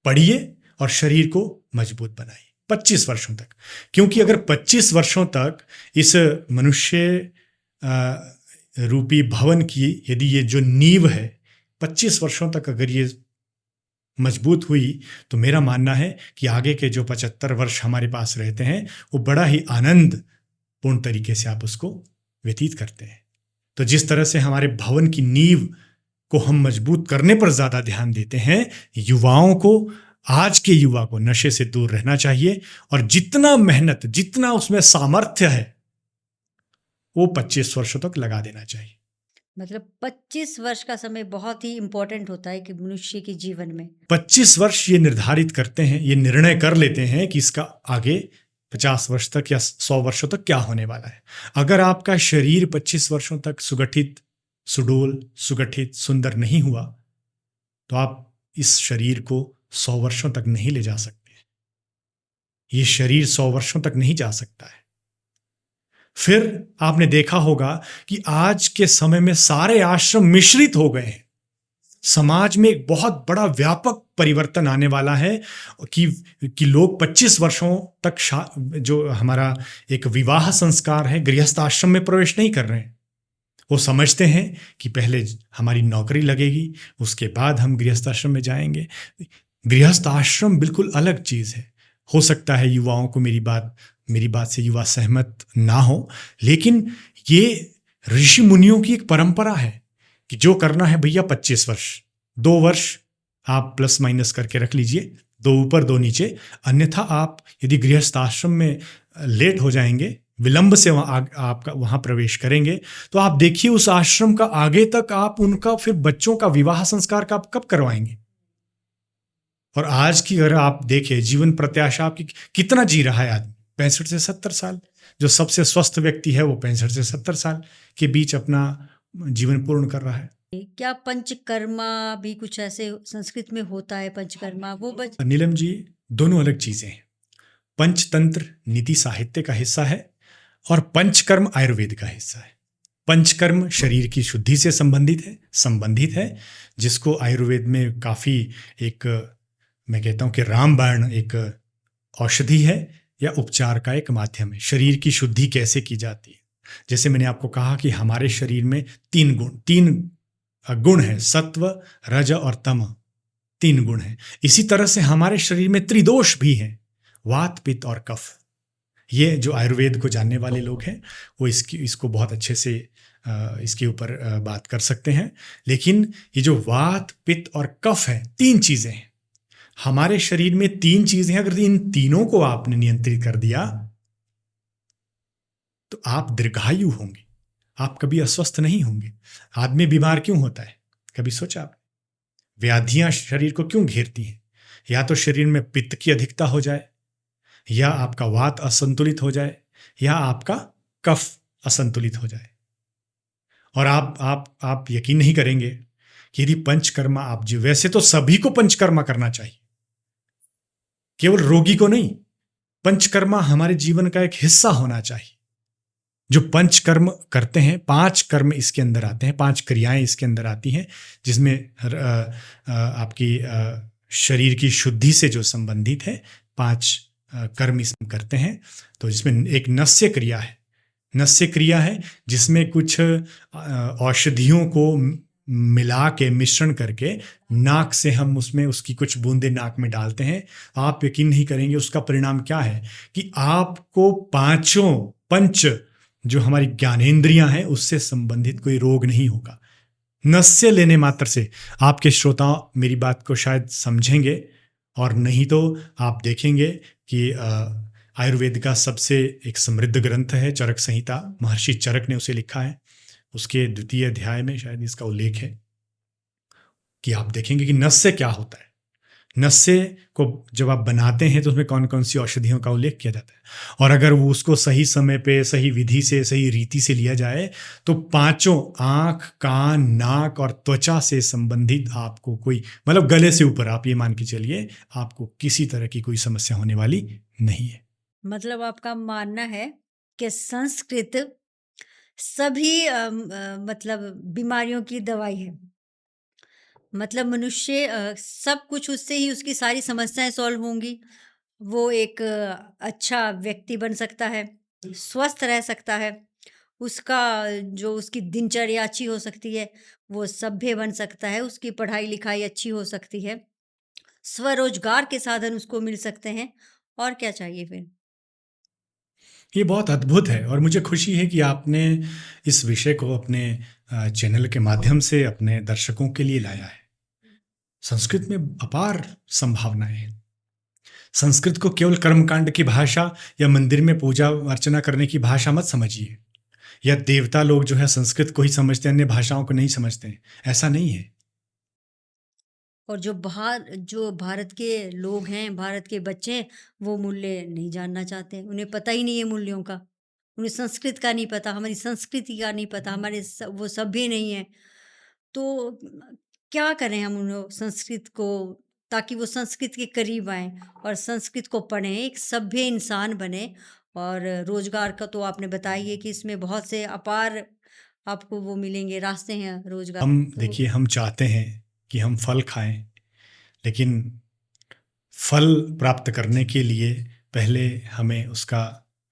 पढ़िए और शरीर को मजबूत बनाइए 25 वर्षों तक। क्योंकि अगर 25 वर्षों तक इस मनुष्य रूपी भवन की, यदि ये जो नींव है 25 वर्षों तक अगर ये मजबूत हुई, तो मेरा मानना है कि आगे के जो 75 वर्ष हमारे पास रहते हैं वो बड़ा ही आनंद पूर्ण तरीके से आप उसको व्यतीत करते हैं। तो जिस तरह से हमारे भवन की नींव को हम मजबूत करने पर ज्यादा ध्यान देते हैं, युवाओं को, आज के युवा को नशे से दूर रहना चाहिए, और जितना मेहनत, जितना उसमें सामर्थ्य है, वो 25 वर्षों तक लगा देना चाहिए। मतलब 25 वर्ष का समय बहुत ही इंपॉर्टेंट होता है कि मनुष्य के जीवन में 25 वर्ष ये निर्धारित करते हैं, ये निर्णय कर लेते हैं कि इसका आगे 50 वर्ष तक या 100 वर्षों तक क्या होने वाला है। अगर आपका शरीर 25 वर्षों तक सुगठित, सुडोल, सुगठित, सुंदर नहीं हुआ, तो आप इस शरीर को 100 वर्षों तक नहीं ले जा सकते। ये शरीर 100 वर्षों तक नहीं जा सकता है। फिर आपने देखा होगा कि आज के समय में सारे आश्रम मिश्रित हो गए हैं। समाज में एक बहुत बड़ा व्यापक परिवर्तन आने वाला है कि लोग 25 वर्षों तक जो हमारा एक विवाह संस्कार है, गृहस्थ आश्रम में प्रवेश नहीं कर रहे हैं। वो समझते हैं कि पहले हमारी नौकरी लगेगी, उसके बाद हम गृहस्थ आश्रम में जाएंगे। गृहस्थ आश्रम बिल्कुल अलग चीज़ है। हो सकता है युवाओं को मेरी बात से युवा सहमत ना हो, लेकिन ये ऋषि मुनियों की एक परंपरा है कि जो करना है भैया 25 वर्ष, 2 वर्ष आप प्लस माइनस करके रख लीजिए, 2 ऊपर 2 नीचे। अन्यथा आप यदि गृहस्थ आश्रम में लेट हो जाएंगे, विलंब से आपका वहाँ प्रवेश करेंगे, तो आप देखिए उस आश्रम का आगे तक आप उनका फिर बच्चों का विवाह संस्कार का कब करवाएंगे। और आज की अगर आप देखें जीवन प्रत्याशा आपकी कितना जी रहा है आदमी, 65 से 70 साल। जो सबसे स्वस्थ व्यक्ति है वो 65 से 70 साल के बीच अपना जीवन पूर्ण कर रहा है। क्या पंचकर्मा भी कुछ ऐसे संस्कृत में होता है? पंचकर्मा वो नीलम जी, दोनों अलग चीजें हैं। पंचतंत्र नीति साहित्य का हिस्सा है और पंचकर्म आयुर्वेद का हिस्सा है। पंचकर्म शरीर की शुद्धि से संबंधित है, जिसको आयुर्वेद में काफ़ी एक, मैं कहता हूँ कि रामबाण एक औषधि है या उपचार का एक माध्यम है। शरीर की शुद्धि कैसे की जाती है, जैसे मैंने आपको कहा कि हमारे शरीर में 3 गुण है, सत्व, रज और तम, 3 गुण हैं। इसी तरह से हमारे शरीर में त्रिदोष भी हैं, वात, पित्त और कफ। ये जो आयुर्वेद को जानने वाले लोग हैं वो इसको बहुत अच्छे से इसके ऊपर बात कर सकते हैं। लेकिन ये जो वात, पित्त और कफ है, 3 चीजें हैं हमारे शरीर में। 3 चीजें हैं, अगर इन तीनों को आपने नियंत्रित कर दिया तो आप दीर्घायु होंगे, आप कभी अस्वस्थ नहीं होंगे। आदमी बीमार क्यों होता है, कभी सोचा आप? व्याधियां शरीर को क्यों घेरती हैं? या तो शरीर में पित्त की अधिकता हो जाए, या आपका वात असंतुलित हो जाए, या आपका कफ असंतुलित हो जाए। और आप यकीन नहीं करेंगे कि यदि पंचकर्मा आप जी, वैसे तो सभी को पंचकर्मा करना चाहिए, केवल रोगी को नहीं। पंचकर्मा हमारे जीवन का एक हिस्सा होना चाहिए। जो पंचकर्म करते हैं, 5 कर्म इसके अंदर आते हैं, 5 क्रियाएं इसके अंदर आती हैं, जिसमें आपकी शरीर की शुद्धि से जो संबंधित है 5 कर्म इसमें करते हैं। तो जिसमें एक नस्य क्रिया है जिसमें कुछ औषधियों को मिला के मिश्रण करके नाक से हम उसमें उसकी कुछ बूंदे नाक में डालते हैं। आप यकीन नहीं करेंगे उसका परिणाम क्या है कि आपको 5 पंच जो हमारी ज्ञानेंद्रियां हैं उससे संबंधित कोई रोग नहीं होगा। नस्य लेने मात्र से आपके श्रोता मेरी बात को शायद समझेंगे, और नहीं तो आप देखेंगे कि आयुर्वेद का सबसे एक समृद्ध ग्रंथ है चरक संहिता, महर्षि चरक ने उसे लिखा है। उसके 2वें अध्याय में शायद इसका उल्लेख है कि आप देखेंगे कि नस्य क्या होता है। नस्य को जब आप बनाते हैं तो उसमें कौन कौन सी औषधियों का उल्लेख किया जाता है, और अगर वो उसको सही समय पे, सही विधि से, सही रीति से लिया जाए तो 5 आँख, कान, नाक और त्वचा से संबंधित आपको कोई, मतलब गले से ऊपर आप ये मान के चलिए आपको किसी तरह की कोई समस्या होने वाली नहीं है। मतलब आपका मानना है कि संस्कृत सभी मतलब बीमारियों की दवाई है। मतलब मनुष्य सब कुछ उससे ही उसकी सारी समस्याएं सॉल्व होंगी। वो एक अच्छा व्यक्ति बन सकता है, स्वस्थ रह सकता है, उसका जो उसकी दिनचर्या अच्छी हो सकती है, वो सभ्य बन सकता है, उसकी पढ़ाई लिखाई अच्छी हो सकती है, स्वरोजगार के साधन उसको मिल सकते हैं। और क्या चाहिए फिर? ये बहुत अद्भुत है और मुझे खुशी है कि आपने इस विषय को अपने चैनल के माध्यम से अपने दर्शकों के लिए लाया है। संस्कृत में अपार संभावनाएं हैं। संस्कृत को केवल कर्मकांड की भाषा या मंदिर में पूजा अर्चना करने की भाषा मत समझिए, या देवता लोग जो है संस्कृत को ही समझते हैं, अन्य भाषाओं को नहीं समझते हैं, ऐसा नहीं है। और जो भारत के लोग हैं, भारत के बच्चे हैं, वो मूल्य नहीं जानना चाहते हैं। उन्हें पता ही नहीं है मूल्यों का। उन्हें संस्कृत का नहीं पता, हमारी संस्कृति का नहीं पता, वो सभ्य नहीं है। तो क्या करें हम उन संस्कृत को ताकि वो संस्कृत के करीब आएँ और संस्कृत को पढ़ें, एक सभ्य इंसान बने। और रोज़गार का तो आपने बताया ही है कि इसमें बहुत से अपार आपको वो मिलेंगे, रास्ते हैं रोज़गार। हम तो देखिए, हम चाहते हैं कि हम फल खाएं, लेकिन फल प्राप्त करने के लिए पहले हमें उसका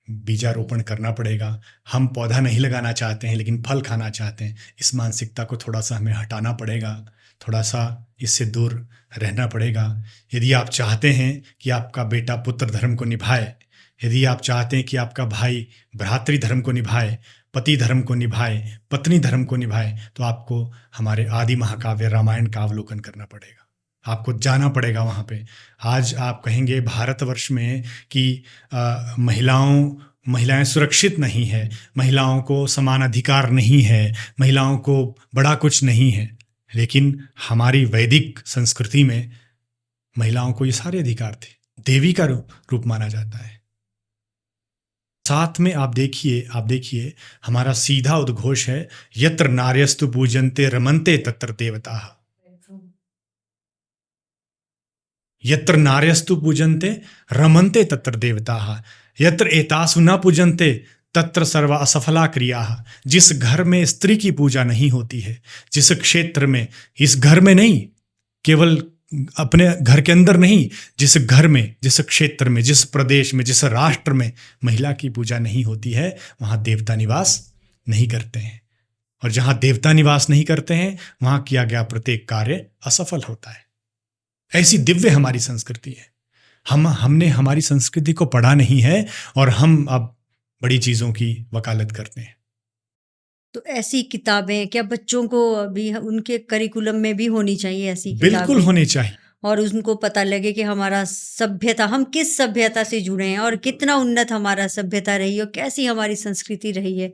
बीजारोपण करना पड़ेगा। हम पौधा नहीं लगाना चाहते हैं लेकिन फल खाना चाहते हैं। इस मानसिकता को थोड़ा सा हमें हटाना पड़ेगा, थोड़ा सा इससे दूर रहना पड़ेगा। यदि आप चाहते हैं कि आपका बेटा पुत्र धर्म को निभाए, यदि आप चाहते हैं कि आपका भाई भ्रातृ धर्म को निभाए, पति धर्म को निभाए, पत्नी धर्म को निभाए, तो आपको हमारे आदि महाकाव्य रामायण का अवलोकन करना पड़ेगा। आपको जाना पड़ेगा वहाँ पे। आज आप कहेंगे भारतवर्ष में कि महिलाएं सुरक्षित नहीं है, महिलाओं को समान अधिकार नहीं है, महिलाओं को बड़ा कुछ नहीं है, लेकिन हमारी वैदिक संस्कृति में महिलाओं को ये सारे अधिकार थे। देवी का रूप माना जाता है। साथ में आप देखिए हमारा सीधा उद्घोष है, यत्र नार्यस्तु पूजन्ते रमन्ते तत्र देवताः। यत्र नार्यस्तु पूजन्ते रमन्ते तत्र देवताः, यत्र एतासु न पूजन्ते तत्र सर्वा असफला क्रियाः। जिस घर में स्त्री की पूजा नहीं होती है, जिस क्षेत्र में, इस घर में नहीं, केवल अपने घर के अंदर नहीं, जिस घर में, जिस क्षेत्र में, जिस प्रदेश में, जिस राष्ट्र में महिला की पूजा नहीं होती है, वहाँ देवता निवास नहीं करते हैं। और जहाँ देवता निवास नहीं करते हैं, वहाँ किया गया प्रत्येक कार्य असफल होता है। ऐसी दिव्य हमारी संस्कृति है। हमने हमारी संस्कृति को पढ़ा नहीं है और हम अब बड़ी चीज़ों की वकालत करते हैं। तो ऐसी किताबें क्या बच्चों को भी उनके करिकुलम में भी होनी चाहिए? ऐसी बिल्कुल किताबें होनी चाहिए। और उनको पता लगे कि हमारा सभ्यता, हम किस सभ्यता से जुड़े हैं और कितना उन्नत हमारा सभ्यता रही है और कैसी हमारी संस्कृति रही है।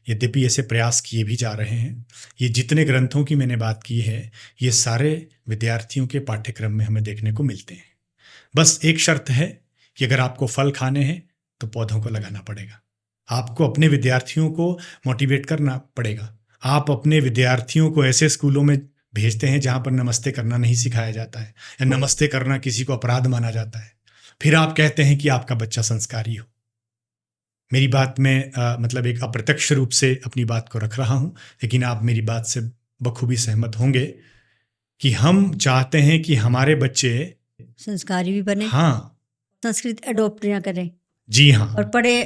यद्यपि ऐसे प्रयास किए भी जा रहे हैं। ये जितने ग्रंथों की मैंने बात की है, ये सारे विद्यार्थियों के पाठ्यक्रम में हमें देखने को मिलते हैं। बस एक शर्त है कि अगर आपको फल खाने हैं तो पौधों को लगाना पड़ेगा। आपको अपने विद्यार्थियों को मोटिवेट करना पड़ेगा। आप अपने विद्यार्थियों को ऐसे स्कूलों में भेजते हैं जहाँ पर नमस्ते करना नहीं सिखाया जाता है, या नमस्ते करना किसी को अपराध माना जाता है। फिर आप कहते हैं कि आपका बच्चा संस्कारी हो। मेरी बात में मतलब एक अप्रत्यक्ष रूप से अपनी बात को रख रहा हूँ, लेकिन आप मेरी बात से बखूबी सहमत होंगे कि हम चाहते हैं कि हमारे बच्चे संस्कारी भी बने, हाँ, संस्कृत अडॉप्ट ना करें। जी हाँ, और पढ़े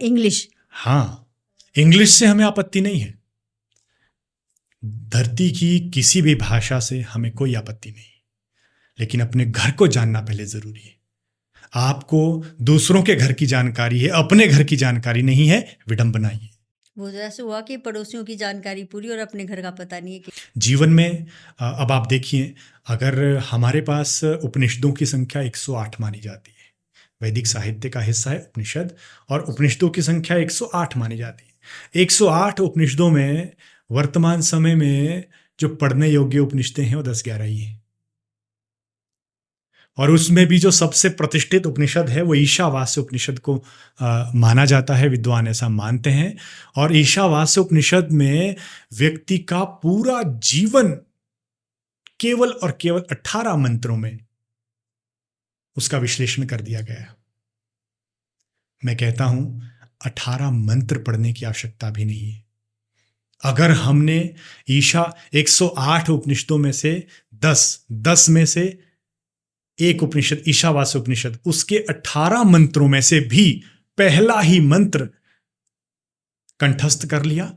इंग्लिश। हाँ, इंग्लिश से हमें आपत्ति नहीं है। धरती की किसी भी भाषा से हमें कोई आपत्ति नहीं, लेकिन अपने घर को जानना पहले जरूरी है। आपको दूसरों के घर की जानकारी है, अपने घर की जानकारी नहीं है, विडंबना ही है। वो जैसे हुआ कि पड़ोसियों की जानकारी पूरी और अपने घर का पता नहीं है कि जीवन में अब आप देखिए, अगर हमारे पास उपनिषदों की संख्या 108 मानी जाती है, वैदिक साहित्य का हिस्सा है उपनिषद, और उपनिषदों की संख्या 108 मानी जाती है। 108 उपनिषदों में वर्तमान समय में जो पढ़ने योग्य उपनिषदें हैं वो 10-11 ही हैं। और उसमें भी जो सबसे प्रतिष्ठित उपनिषद है वो ईशावास्य उपनिषद को माना जाता है, विद्वान ऐसा मानते हैं। और ईशावास्य उपनिषद में व्यक्ति का पूरा जीवन केवल और केवल 18 मंत्रों में उसका विश्लेषण कर दिया गया। मैं कहता हूं 18 मंत्र पढ़ने की आवश्यकता भी नहीं है। अगर हमने ईशा 108 उपनिषदों में से 10 में से एक उपनिषद ईशावास्य उपनिषद, उसके 18 मंत्रों में से भी पहला ही मंत्र कंठस्थ कर लिया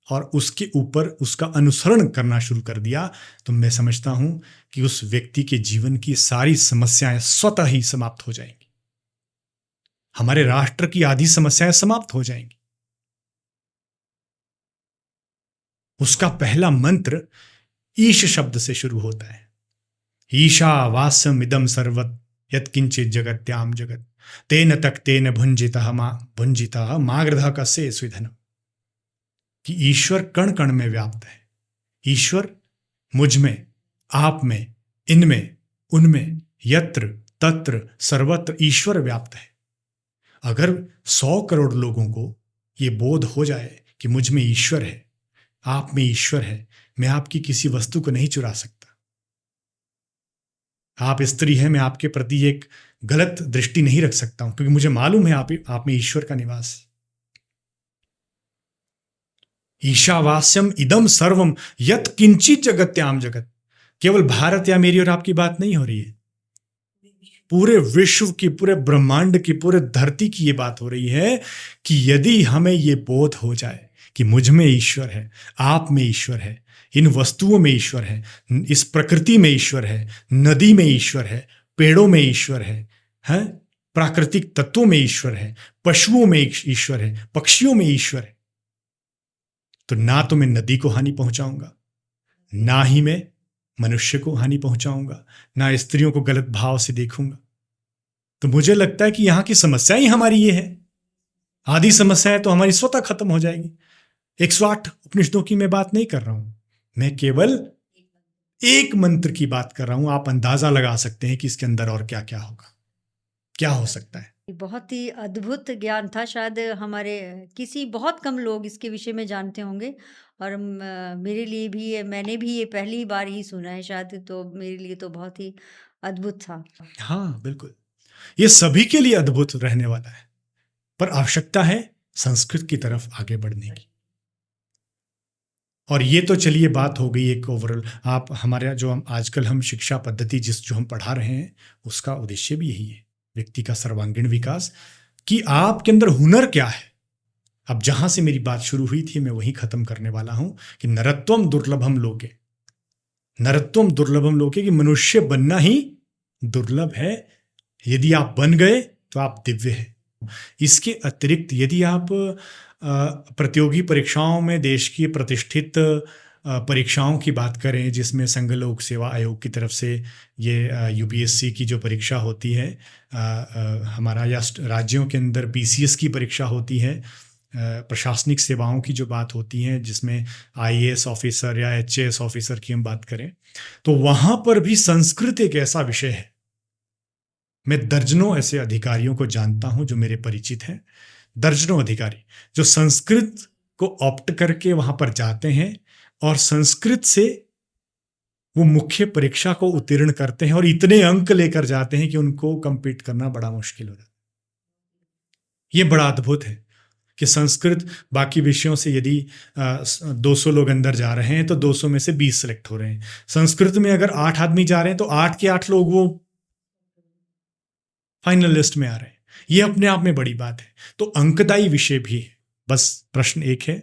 और उसके ऊपर उसका अनुसरण करना शुरू कर दिया, तो मैं समझता हूं कि उस व्यक्ति के जीवन की सारी समस्याएं स्वतः ही समाप्त हो जाएंगी। हमारे राष्ट्र की आधी समस्याएं समाप्त हो जाएंगी। उसका पहला मंत्र ईश शब्द से शुरू होता है। ईशावास्यम इदम सर्वत यत्किंचित जगत्याम जगत तेन तक्तेन भुंजितः मागधः कस्य स्विधनम। कि ईश्वर कण कण में व्याप्त है। ईश्वर मुझ में, आप में, इनमें, उनमें, यत्र तत्र सर्वत्र ईश्वर व्याप्त है। अगर 100 करोड़ लोगों को ये बोध हो जाए कि मुझ में ईश्वर है, आप में ईश्वर है, मैं आपकी किसी वस्तु को नहीं चुरा सकता। आप स्त्री हैं, मैं आपके प्रति एक गलत दृष्टि नहीं रख सकता हूं, क्योंकि मुझे मालूम है आप में ईश्वर का निवास है। ईशावास्यम इदम सर्वम यत किंचित जगत्याम जगत। केवल भारत या मेरी और आपकी बात नहीं हो रही है, पूरे विश्व की, पूरे ब्रह्मांड की, पूरे धरती की ये बात हो रही है कि यदि हमें ये बोध हो जाए कि मुझ में ईश्वर है, आप में ईश्वर है, इन वस्तुओं में ईश्वर है, इस प्रकृति में ईश्वर है, नदी में ईश्वर है, पेड़ों में ईश्वर है, हैं, प्राकृतिक तत्वों में ईश्वर है, पशुओं में ईश्वर है, पक्षियों में ईश्वर है, तो ना तो मैं नदी को हानि पहुंचाऊंगा, ना ही मैं मनुष्य को हानि पहुंचाऊंगा, ना स्त्रियों को गलत भाव से देखूंगा। तो मुझे लगता है कि यहां की समस्या ही हमारी ये है। आदि समस्या है तो हमारी स्वतः खत्म हो जाएगी। 108 उपनिषदों की मैं बात नहीं कर रहा हूं, मैं केवल एक मंत्र की बात कर रहा हूं। आप अंदाजा लगा सकते हैं कि इसके अंदर और क्या क्या होगा, क्या हो सकता है। बहुत ही अद्भुत ज्ञान था, शायद हमारे किसी बहुत कम लोग इसके विषय में जानते होंगे, और मेरे लिए भी, मैंने भी ये पहली बार ही सुना है शायद, तो मेरे लिए तो बहुत ही अद्भुत था। हाँ बिल्कुल, ये सभी के लिए अद्भुत रहने वाला है, पर आवश्यकता है संस्कृत की तरफ आगे बढ़ने की। और ये तो चलिए बात हो गई एक ओवरऑल। आप हमारे जो हम आजकल हम शिक्षा पद्धति जो हम पढ़ा रहे हैं, उसका उद्देश्य भी यही है, व्यक्ति का सर्वांगीण विकास, कि आपके अंदर हुनर क्या है। अब जहां से मेरी बात शुरू हुई थी मैं वहीं खत्म करने वाला हूं कि नरत्वम दुर्लभम लोके, नरत्वम दुर्लभम लोके, कि मनुष्य बनना ही दुर्लभ है। यदि आप बन गए तो आप दिव्य हैं। इसके अतिरिक्त यदि आप प्रतियोगी परीक्षाओं में, देश की प्रतिष्ठित परीक्षाओं की बात करें, जिसमें संघ लोक सेवा आयोग की तरफ से ये यूपीएससी की जो परीक्षा होती है, हमारा या राज्यों के अंदर पीसीएस की परीक्षा होती है, प्रशासनिक सेवाओं की जो बात होती है, जिसमें आईएएस ऑफिसर या एचएएस ऑफिसर की हम बात करें, तो वहां पर भी संस्कृत एक ऐसा विषय है। मैं दर्जनों ऐसे अधिकारियों को जानता हूं जो मेरे परिचित हैं, दर्जनों अधिकारी जो संस्कृत को ऑप्ट करके वहां पर जाते हैं और संस्कृत से वो मुख्य परीक्षा को उत्तीर्ण करते हैं और इतने अंक लेकर जाते हैं कि उनको compete करना बड़ा मुश्किल हो जाता है। ये बड़ा अद्भुत है कि संस्कृत बाकी विषयों से यदि 200 लोग अंदर जा रहे हैं तो 200 में से 20 सेलेक्ट हो रहे हैं। संस्कृत में अगर 8 आदमी जा रहे हैं तो 8 के 8 लोग वो फाइनल लिस्ट में आ रहे हैं। ये अपने आप में बड़ी बात है। तो अंकदायी विषय भी है। बस प्रश्न एक है,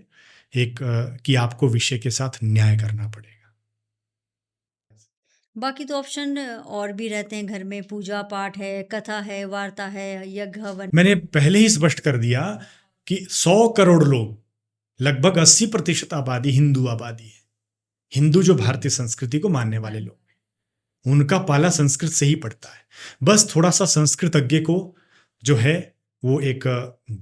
कि आपको विषय के साथ न्याय करना पड़ेगा। बाकी तो ऑप्शन और भी रहते हैं, घर में पूजा पाठ है, कथा है, वार्ता है, यज्ञ हवन। मैंने पहले ही स्पष्ट कर दिया कि 100 करोड़ लोग, लगभग 80% आबादी हिंदू आबादी है। हिंदू जो भारतीय संस्कृति को मानने वाले लोग, उनका पाला संस्कृत से ही पड़ता है। बस थोड़ा सा संस्कृतज्ञ को जो है वो एक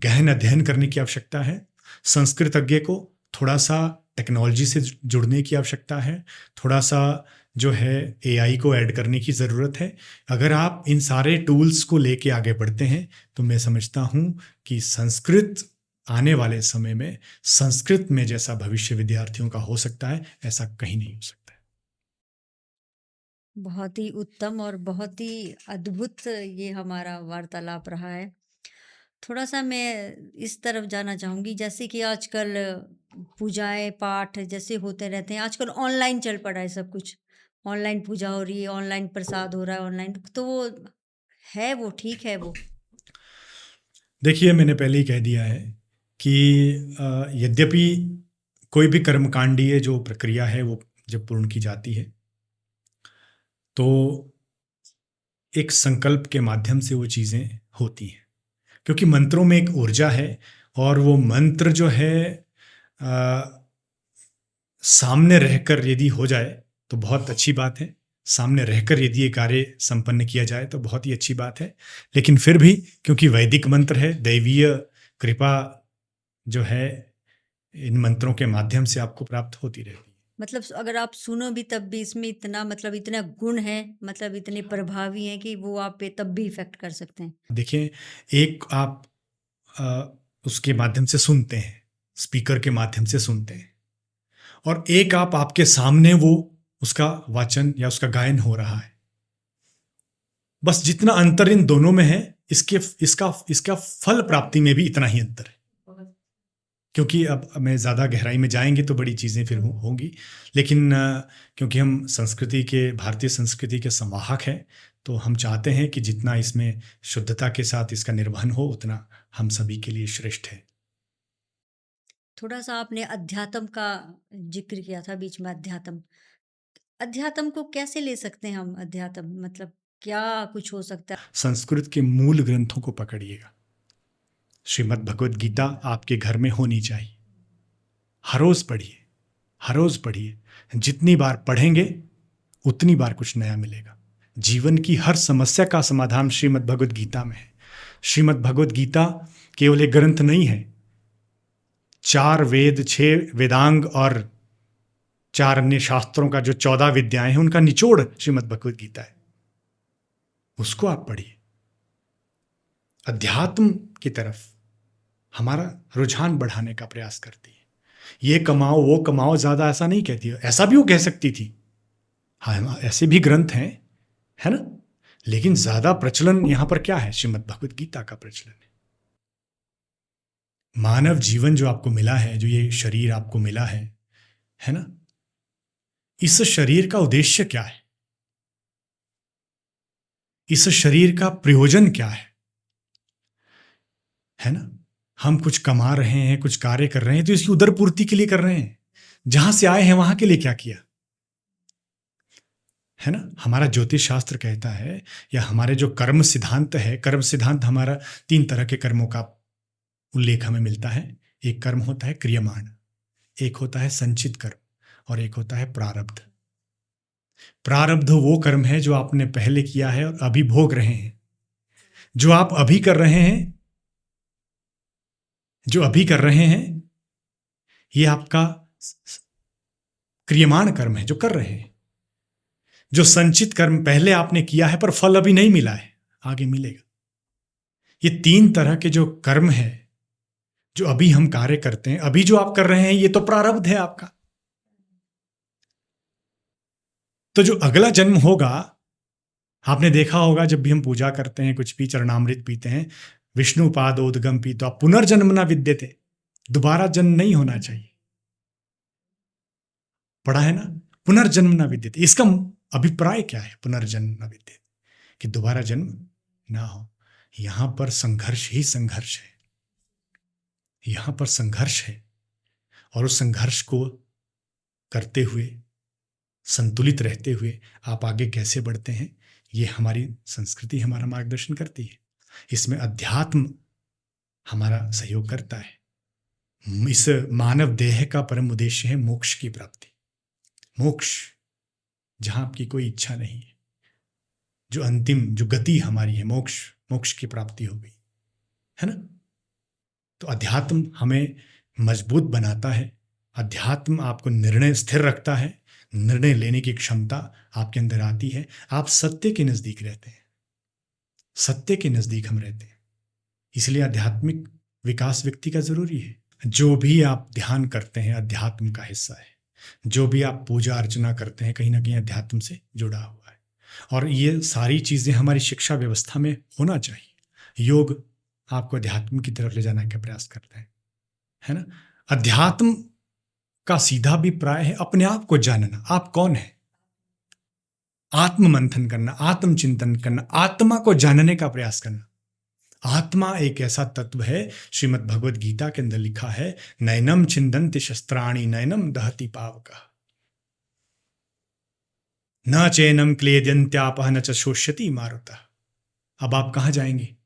गहन अध्ययन करने की आवश्यकता है। संस्कृतज्ञ को थोड़ा सा टेक्नोलॉजी से जुड़ने की आवश्यकता है। थोड़ा सा जो है एआई को ऐड करने की ज़रूरत है। अगर आप इन सारे टूल्स को लेके आगे बढ़ते हैं तो मैं समझता हूँ कि संस्कृत आने वाले समय में, संस्कृत में जैसा भविष्य विद्यार्थियों का हो सकता है, ऐसा कहीं नहीं हो सकता है। बहुत ही उत्तम और बहुत ही अद्भुत ये हमारा वार्तालाप रहा है। थोड़ा सा मैं इस तरफ जाना चाहूँगी, जैसे कि आजकल पूजाएं पाठ जैसे होते रहते हैं, आजकल ऑनलाइन चल पड़ा है सब कुछ। ऑनलाइन पूजा हो रही है, ऑनलाइन प्रसाद हो रहा है, ऑनलाइन, तो वो है, वो ठीक है वो। देखिए, मैंने पहले ही कह दिया है कि यद्यपि कोई भी कर्मकांडीय जो प्रक्रिया है वो जब पूर्ण की जाती है तो एक संकल्प के माध्यम से वो चीज़ें होती हैं, क्योंकि मंत्रों में एक ऊर्जा है और वो मंत्र जो है सामने रहकर यदि हो जाए तो बहुत अच्छी बात है। सामने रहकर यदि ये कार्य संपन्न किया जाए तो बहुत ही अच्छी बात है। लेकिन फिर भी क्योंकि वैदिक मंत्र है, दैवीय कृपा जो है इन मंत्रों के माध्यम से आपको प्राप्त होती रहती है। मतलब अगर आप सुनो भी तब भी इसमें इतना, मतलब इतना गुण है, मतलब इतने प्रभावी हैं कि वो आप पे तब भी इफेक्ट कर सकते हैं। देखिए, एक आप उसके माध्यम से सुनते हैं, स्पीकर के माध्यम से सुनते हैं, और एक आप आपके सामने वो उसका वाचन या उसका गायन हो रहा है। बस जितना अंतर इन दोनों में है, इसका फल प्राप्ति में भी इतना ही अंतर है। क्योंकि अब मैं ज़्यादा गहराई में जाएंगे तो बड़ी चीज़ें फिर होंगी, लेकिन क्योंकि हम भारतीय संस्कृति के संवाहक हैं, तो हम चाहते हैं कि जितना इसमें शुद्धता के साथ इसका निर्वहन हो, उतना हम सभी के लिए श्रेष्ठ है। थोड़ा सा आपने अध्यात्म का जिक्र किया था बीच में। अध्यात्म को कैसे ले सकते हैं हम? अध्यात्म मतलब क्या कुछ हो सकता है? संस्कृत के मूल ग्रंथों को पकड़िएगा। श्रीमद् भगवद गीता आपके घर में होनी चाहिए। हर रोज पढ़िए। जितनी बार पढ़ेंगे उतनी बार कुछ नया मिलेगा। जीवन की हर समस्या का समाधान श्रीमद् भगवद गीता में है। श्रीमद् भगवद गीता केवल एक ग्रंथ नहीं है। 4 वेद, 6 वेदांग और 4 अन्य शास्त्रों का जो 14 विद्याएं हैं, उनका निचोड़ श्रीमद् भगवद गीता है। उसको आप पढ़िए। अध्यात्म की तरफ हमारा रुझान बढ़ाने का प्रयास करती है। ये कमाओ वो कमाओ ज़्यादा ऐसा नहीं कहती है। ऐसा भी वो कह सकती थी, हाँ, ऐसे भी ग्रंथ हैं, है ना। लेकिन ज़्यादा प्रचलन यहाँ पर क्या है? श्रीमद् भगवद गीता का प्रचलन है। मानव जीवन जो आपको मिला है, जो ये शरीर आपको मिला है ना, इस शरीर का उद्देश्य क्या है? इस शरीर का प्रयोजन क्या है ना। हम कुछ कमा रहे हैं, कुछ कार्य कर रहे हैं, तो इसकी उदर पूर्ति के लिए कर रहे हैं। जहां से आए हैं वहां के लिए क्या किया, है ना। हमारा ज्योतिष शास्त्र कहता है, या हमारे जो कर्म सिद्धांत है, कर्म सिद्धांत हमारा 3 तरह के कर्मों का उल्लेख हमें मिलता है। एक कर्म होता है क्रियमाण, एक होता है संचित कर्म, और एक होता है प्रारब्ध। प्रारब्ध वो कर्म है जो आपने पहले किया है और अभी भोग रहे हैं। जो आप अभी कर रहे हैं, ये आपका क्रियमाण कर्म है, जो कर रहे हैं। जो संचित कर्म पहले आपने किया है पर फल अभी नहीं मिला है, आगे मिलेगा। ये 3 तरह के जो कर्म है, जो अभी हम कार्य करते हैं, अभी जो आप कर रहे हैं, ये तो प्रारब्ध है आपका। तो जो अगला जन्म होगा, आपने देखा होगा जब भी हम पूजा करते हैं, कुछ भी चरणामृत पीते हैं, विष्णु पादोदगम पीत्वा पुनर्जन्म न विद्यते, दोबारा जन्म नहीं होना चाहिए। पढ़ा है ना, पुनर्जन्म न विद्यते। इसका अभिप्राय क्या है? पुनर्जन्म न विद्यते, कि दोबारा जन्म ना हो। यहां पर संघर्ष ही संघर्ष है, यहां पर संघर्ष है। और उस संघर्ष को करते हुए, संतुलित रहते हुए आप आगे कैसे बढ़ते हैं, ये हमारी संस्कृति हमारा मार्गदर्शन करती है। इसमें अध्यात्म हमारा सहयोग करता है। इस मानव देह का परम उद्देश्य है मोक्ष की प्राप्ति। मोक्ष, जहां आपकी कोई इच्छा नहीं है, जो अंतिम जो गति हमारी है, मोक्ष की प्राप्ति हो गई, है ना। तो अध्यात्म हमें मजबूत बनाता है। अध्यात्म आपको निर्णय स्थिर रखता है, निर्णय लेने की क्षमता आपके अंदर आती है। आप सत्य के नजदीक रहते हैं, सत्य के नजदीक हम रहते हैं। इसलिए आध्यात्मिक विकास व्यक्ति का जरूरी है। जो भी आप ध्यान करते हैं अध्यात्म का हिस्सा है। जो भी आप पूजा अर्चना करते हैं, कहीं ना कहीं अध्यात्म से जुड़ा हुआ है। और ये सारी चीजें हमारी शिक्षा व्यवस्था में होना चाहिए। योग आपको अध्यात्म की तरफ ले जाने का प्रयास करता है ना। अध्यात्म का सीधा अभिप्राय है अपने आप को जानना। आप कौन है? आत्म मंथन करना, आत्मचिंतन करना, आत्मा को जानने का प्रयास करना। आत्मा एक ऐसा तत्व है, श्रीमद् भगवद गीता के अंदर लिखा है, नैनम छिन्दन्ति शस्त्राणि नैनम दहति पावकः न चैनम क्लेद्यन्त्यापः न च शोष्यति मारुतः। अब आप कहाँ जाएंगे?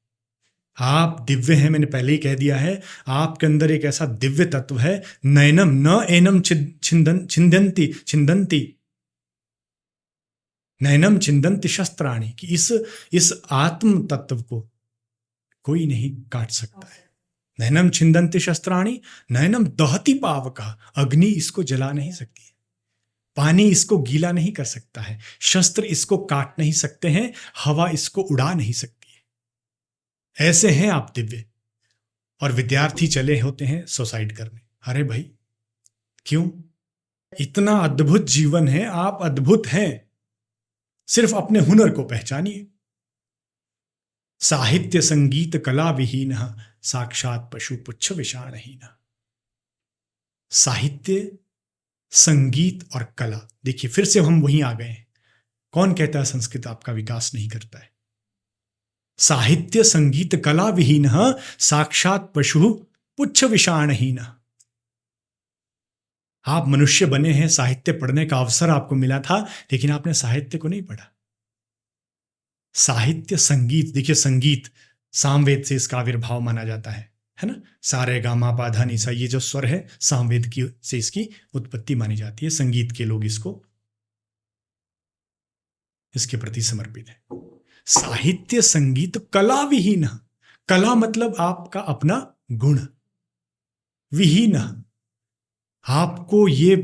आप दिव्य हैं, मैंने पहले ही कह दिया है। आपके अंदर एक ऐसा दिव्य तत्व है, नैनम न एनम छिन्दन्ति नैनम छिन्दन्ति शस्त्राणि, कि इस आत्म तत्व को कोई नहीं काट सकता है। नैनम छिन्दन्ति शस्त्राणि नैनम दहति पावकः, अग्नि इसको जला नहीं सकती, पानी इसको गीला नहीं कर सकता है, शस्त्र इसको काट नहीं सकते हैं, हवा इसको उड़ा नहीं सकती है। ऐसे हैं आप दिव्य। और विद्यार्थी चले होते हैं सुसाइड करने। अरे भाई क्यों? इतना अद्भुत जीवन है, आप अद्भुत हैं। सिर्फ अपने हुनर को पहचानिए, साहित्य संगीत कला विहीन साक्षात पशु पुच्छ विषाणहीन। साहित्य, संगीत और कला, देखिए फिर से हम वहीं आ गए हैं। कौन कहता है संस्कृत आपका विकास नहीं करता है? साहित्य संगीत कला विहीन साक्षात पशु पुच्छ विषाणहीन। आप मनुष्य बने हैं, साहित्य पढ़ने का अवसर आपको मिला था, लेकिन आपने साहित्य को नहीं पढ़ा। साहित्य, संगीत, देखिए संगीत सामवेद से इसका आविर्भाव माना जाता है ना। सारे गामा पा धा नी सा, ये जो स्वर है सामवेद की से इसकी उत्पत्ति मानी जाती है। संगीत के लोग इसके प्रति समर्पित है। साहित्य संगीत कला विहीन, कला मतलब आपका अपना गुण, विहीन आपको ये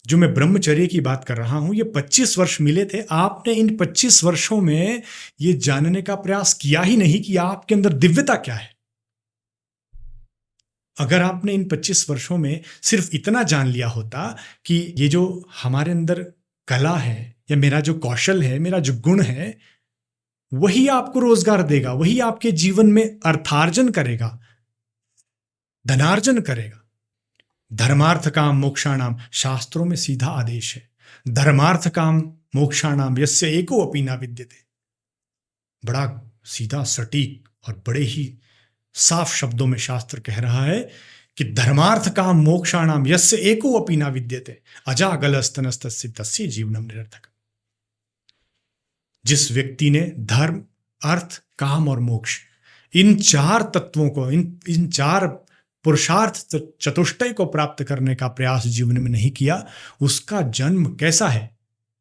जो मैं ब्रह्मचर्य की बात कर रहा हूं, ये 25 वर्ष मिले थे। आपने इन 25 वर्षों में ये जानने का प्रयास किया ही नहीं कि आपके अंदर दिव्यता क्या है। अगर आपने इन 25 वर्षों में सिर्फ इतना जान लिया होता कि ये जो हमारे अंदर कला है या मेरा जो कौशल है, मेरा जो गुण है, वही आपको रोजगार देगा, वही आपके जीवन में अर्थार्जन करेगा, धनार्जन करेगा। धर्मार्थ काम मोक्षाणाम, शास्त्रों में सीधा आदेश है, धर्मार्थ काम मोक्षाणाम यस्य एको अपि न विद्यते। बड़ा सीधा, सटीक और बड़े ही साफ शब्दों में शास्त्र कह रहा है कि धर्मार्थ काम मोक्षाणाम यस्य एको अपि न विद्यते अजागलस्तनस्तस्य तस्य जीवनम निरर्थक। जिस व्यक्ति ने धर्म, अर्थ, काम और मोक्ष, इन चार तत्वों को, इन चार पुरुषार्थ चतुष्टय को प्राप्त करने का प्रयास जीवन में नहीं किया, उसका जन्म कैसा है?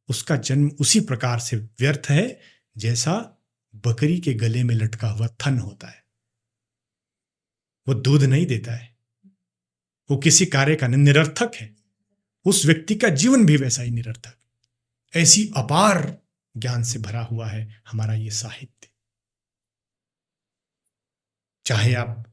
उसका जन्म उसी प्रकार से व्यर्थ है जैसा बकरी के गले में लटका हुआ थन होता है। वो दूध नहीं देता है, वो किसी कार्य का निरर्थक है। उस व्यक्ति का जीवन भी वैसा ही निरर्थक। ऐसी अपार ज्ञान से भरा हुआ है हमारा ये साहित्य। चाहे आप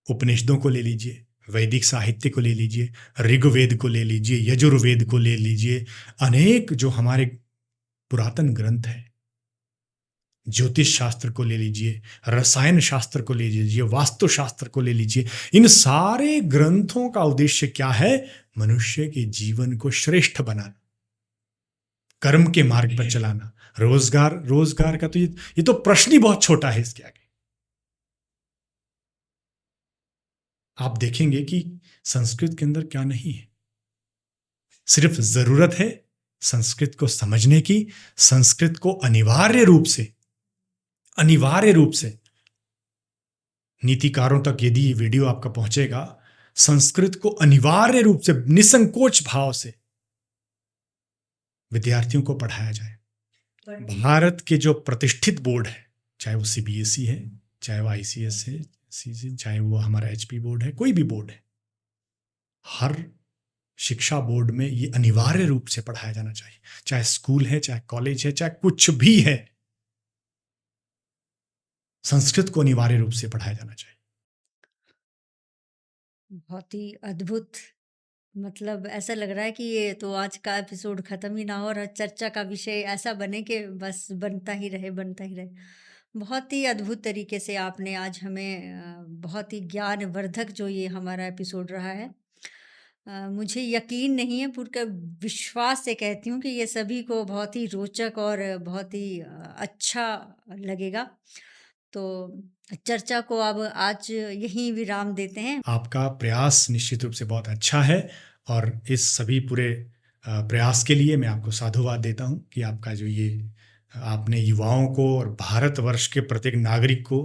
उपनिषदों को ले लीजिए, वैदिक साहित्य को ले लीजिए, ऋग्वेद को ले लीजिए, यजुर्वेद को ले लीजिए, अनेक जो हमारे पुरातन ग्रंथ हैं, ज्योतिष शास्त्र को ले लीजिए, रसायन शास्त्र को ले लीजिए, वास्तु शास्त्र को ले लीजिए। इन सारे ग्रंथों का उद्देश्य क्या है? मनुष्य के जीवन को श्रेष्ठ बनाना, कर्म के मार्ग पर चलाना। रोजगार का तो ये तो प्रश्न ही बहुत छोटा है इसके आगे। आप देखेंगे कि संस्कृत के अंदर क्या नहीं है। सिर्फ जरूरत है संस्कृत को समझने की, संस्कृत को अनिवार्य रूप से नीतिकारों तक यदि ये वीडियो आपका पहुंचेगा, संस्कृत को अनिवार्य रूप से निसंकोच भाव से विद्यार्थियों को पढ़ाया जाए। भारत के जो प्रतिष्ठित बोर्ड है, चाहे वो सीबीएसई है, चाहे वो आईसीएस है, चाहे वो हमारा एचपी बोर्ड है, कोई भी बोर्ड है, हर शिक्षा बोर्ड में ये अनिवार्य रूप से पढ़ाया जाना चाहिए। चाहे स्कूल है, चाहे कॉलेज है, चाहे कुछ भी है, संस्कृत को अनिवार्य रूप से पढ़ाया जाना चाहिए। बहुत ही अद्भुत, मतलब ऐसा लग रहा है कि ये तो आज का एपिसोड खत्म ही ना हो और चर्चा का विषय ऐसा बने कि बस बनता ही रहे। बहुत ही अद्भुत तरीके से आपने आज हमें बहुत ही ज्ञानवर्धक जो ये हमारा एपिसोड रहा है, मुझे यकीन नहीं है, पूरा विश्वास से कहती हूँ कि ये सभी को बहुत ही रोचक और बहुत ही अच्छा लगेगा। तो चर्चा को अब आज यहीं विराम देते हैं। आपका प्रयास निश्चित रूप से बहुत अच्छा है और इस सभी पूरे प्रयास के लिए मैं आपको साधुवाद देता हूं कि आपका जो ये आपने युवाओं को और भारतवर्ष के प्रत्येक नागरिक को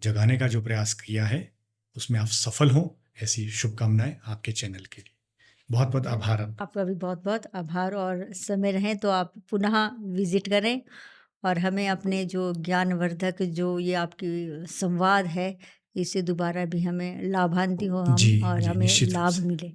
जगाने का जो प्रयास किया है, उसमें आप सफल हों। ऐसी शुभकामनाएं आपके चैनल के लिए। बहुत बहुत आभार। आपका भी बहुत बहुत आभार, और समय रहे तो आप पुनः विजिट करें और हमें अपने जो ज्ञानवर्धक जो ये आपकी संवाद है, इससे दोबारा भी हमें लाभान्वित हो हम, और हमें लाभ मिले।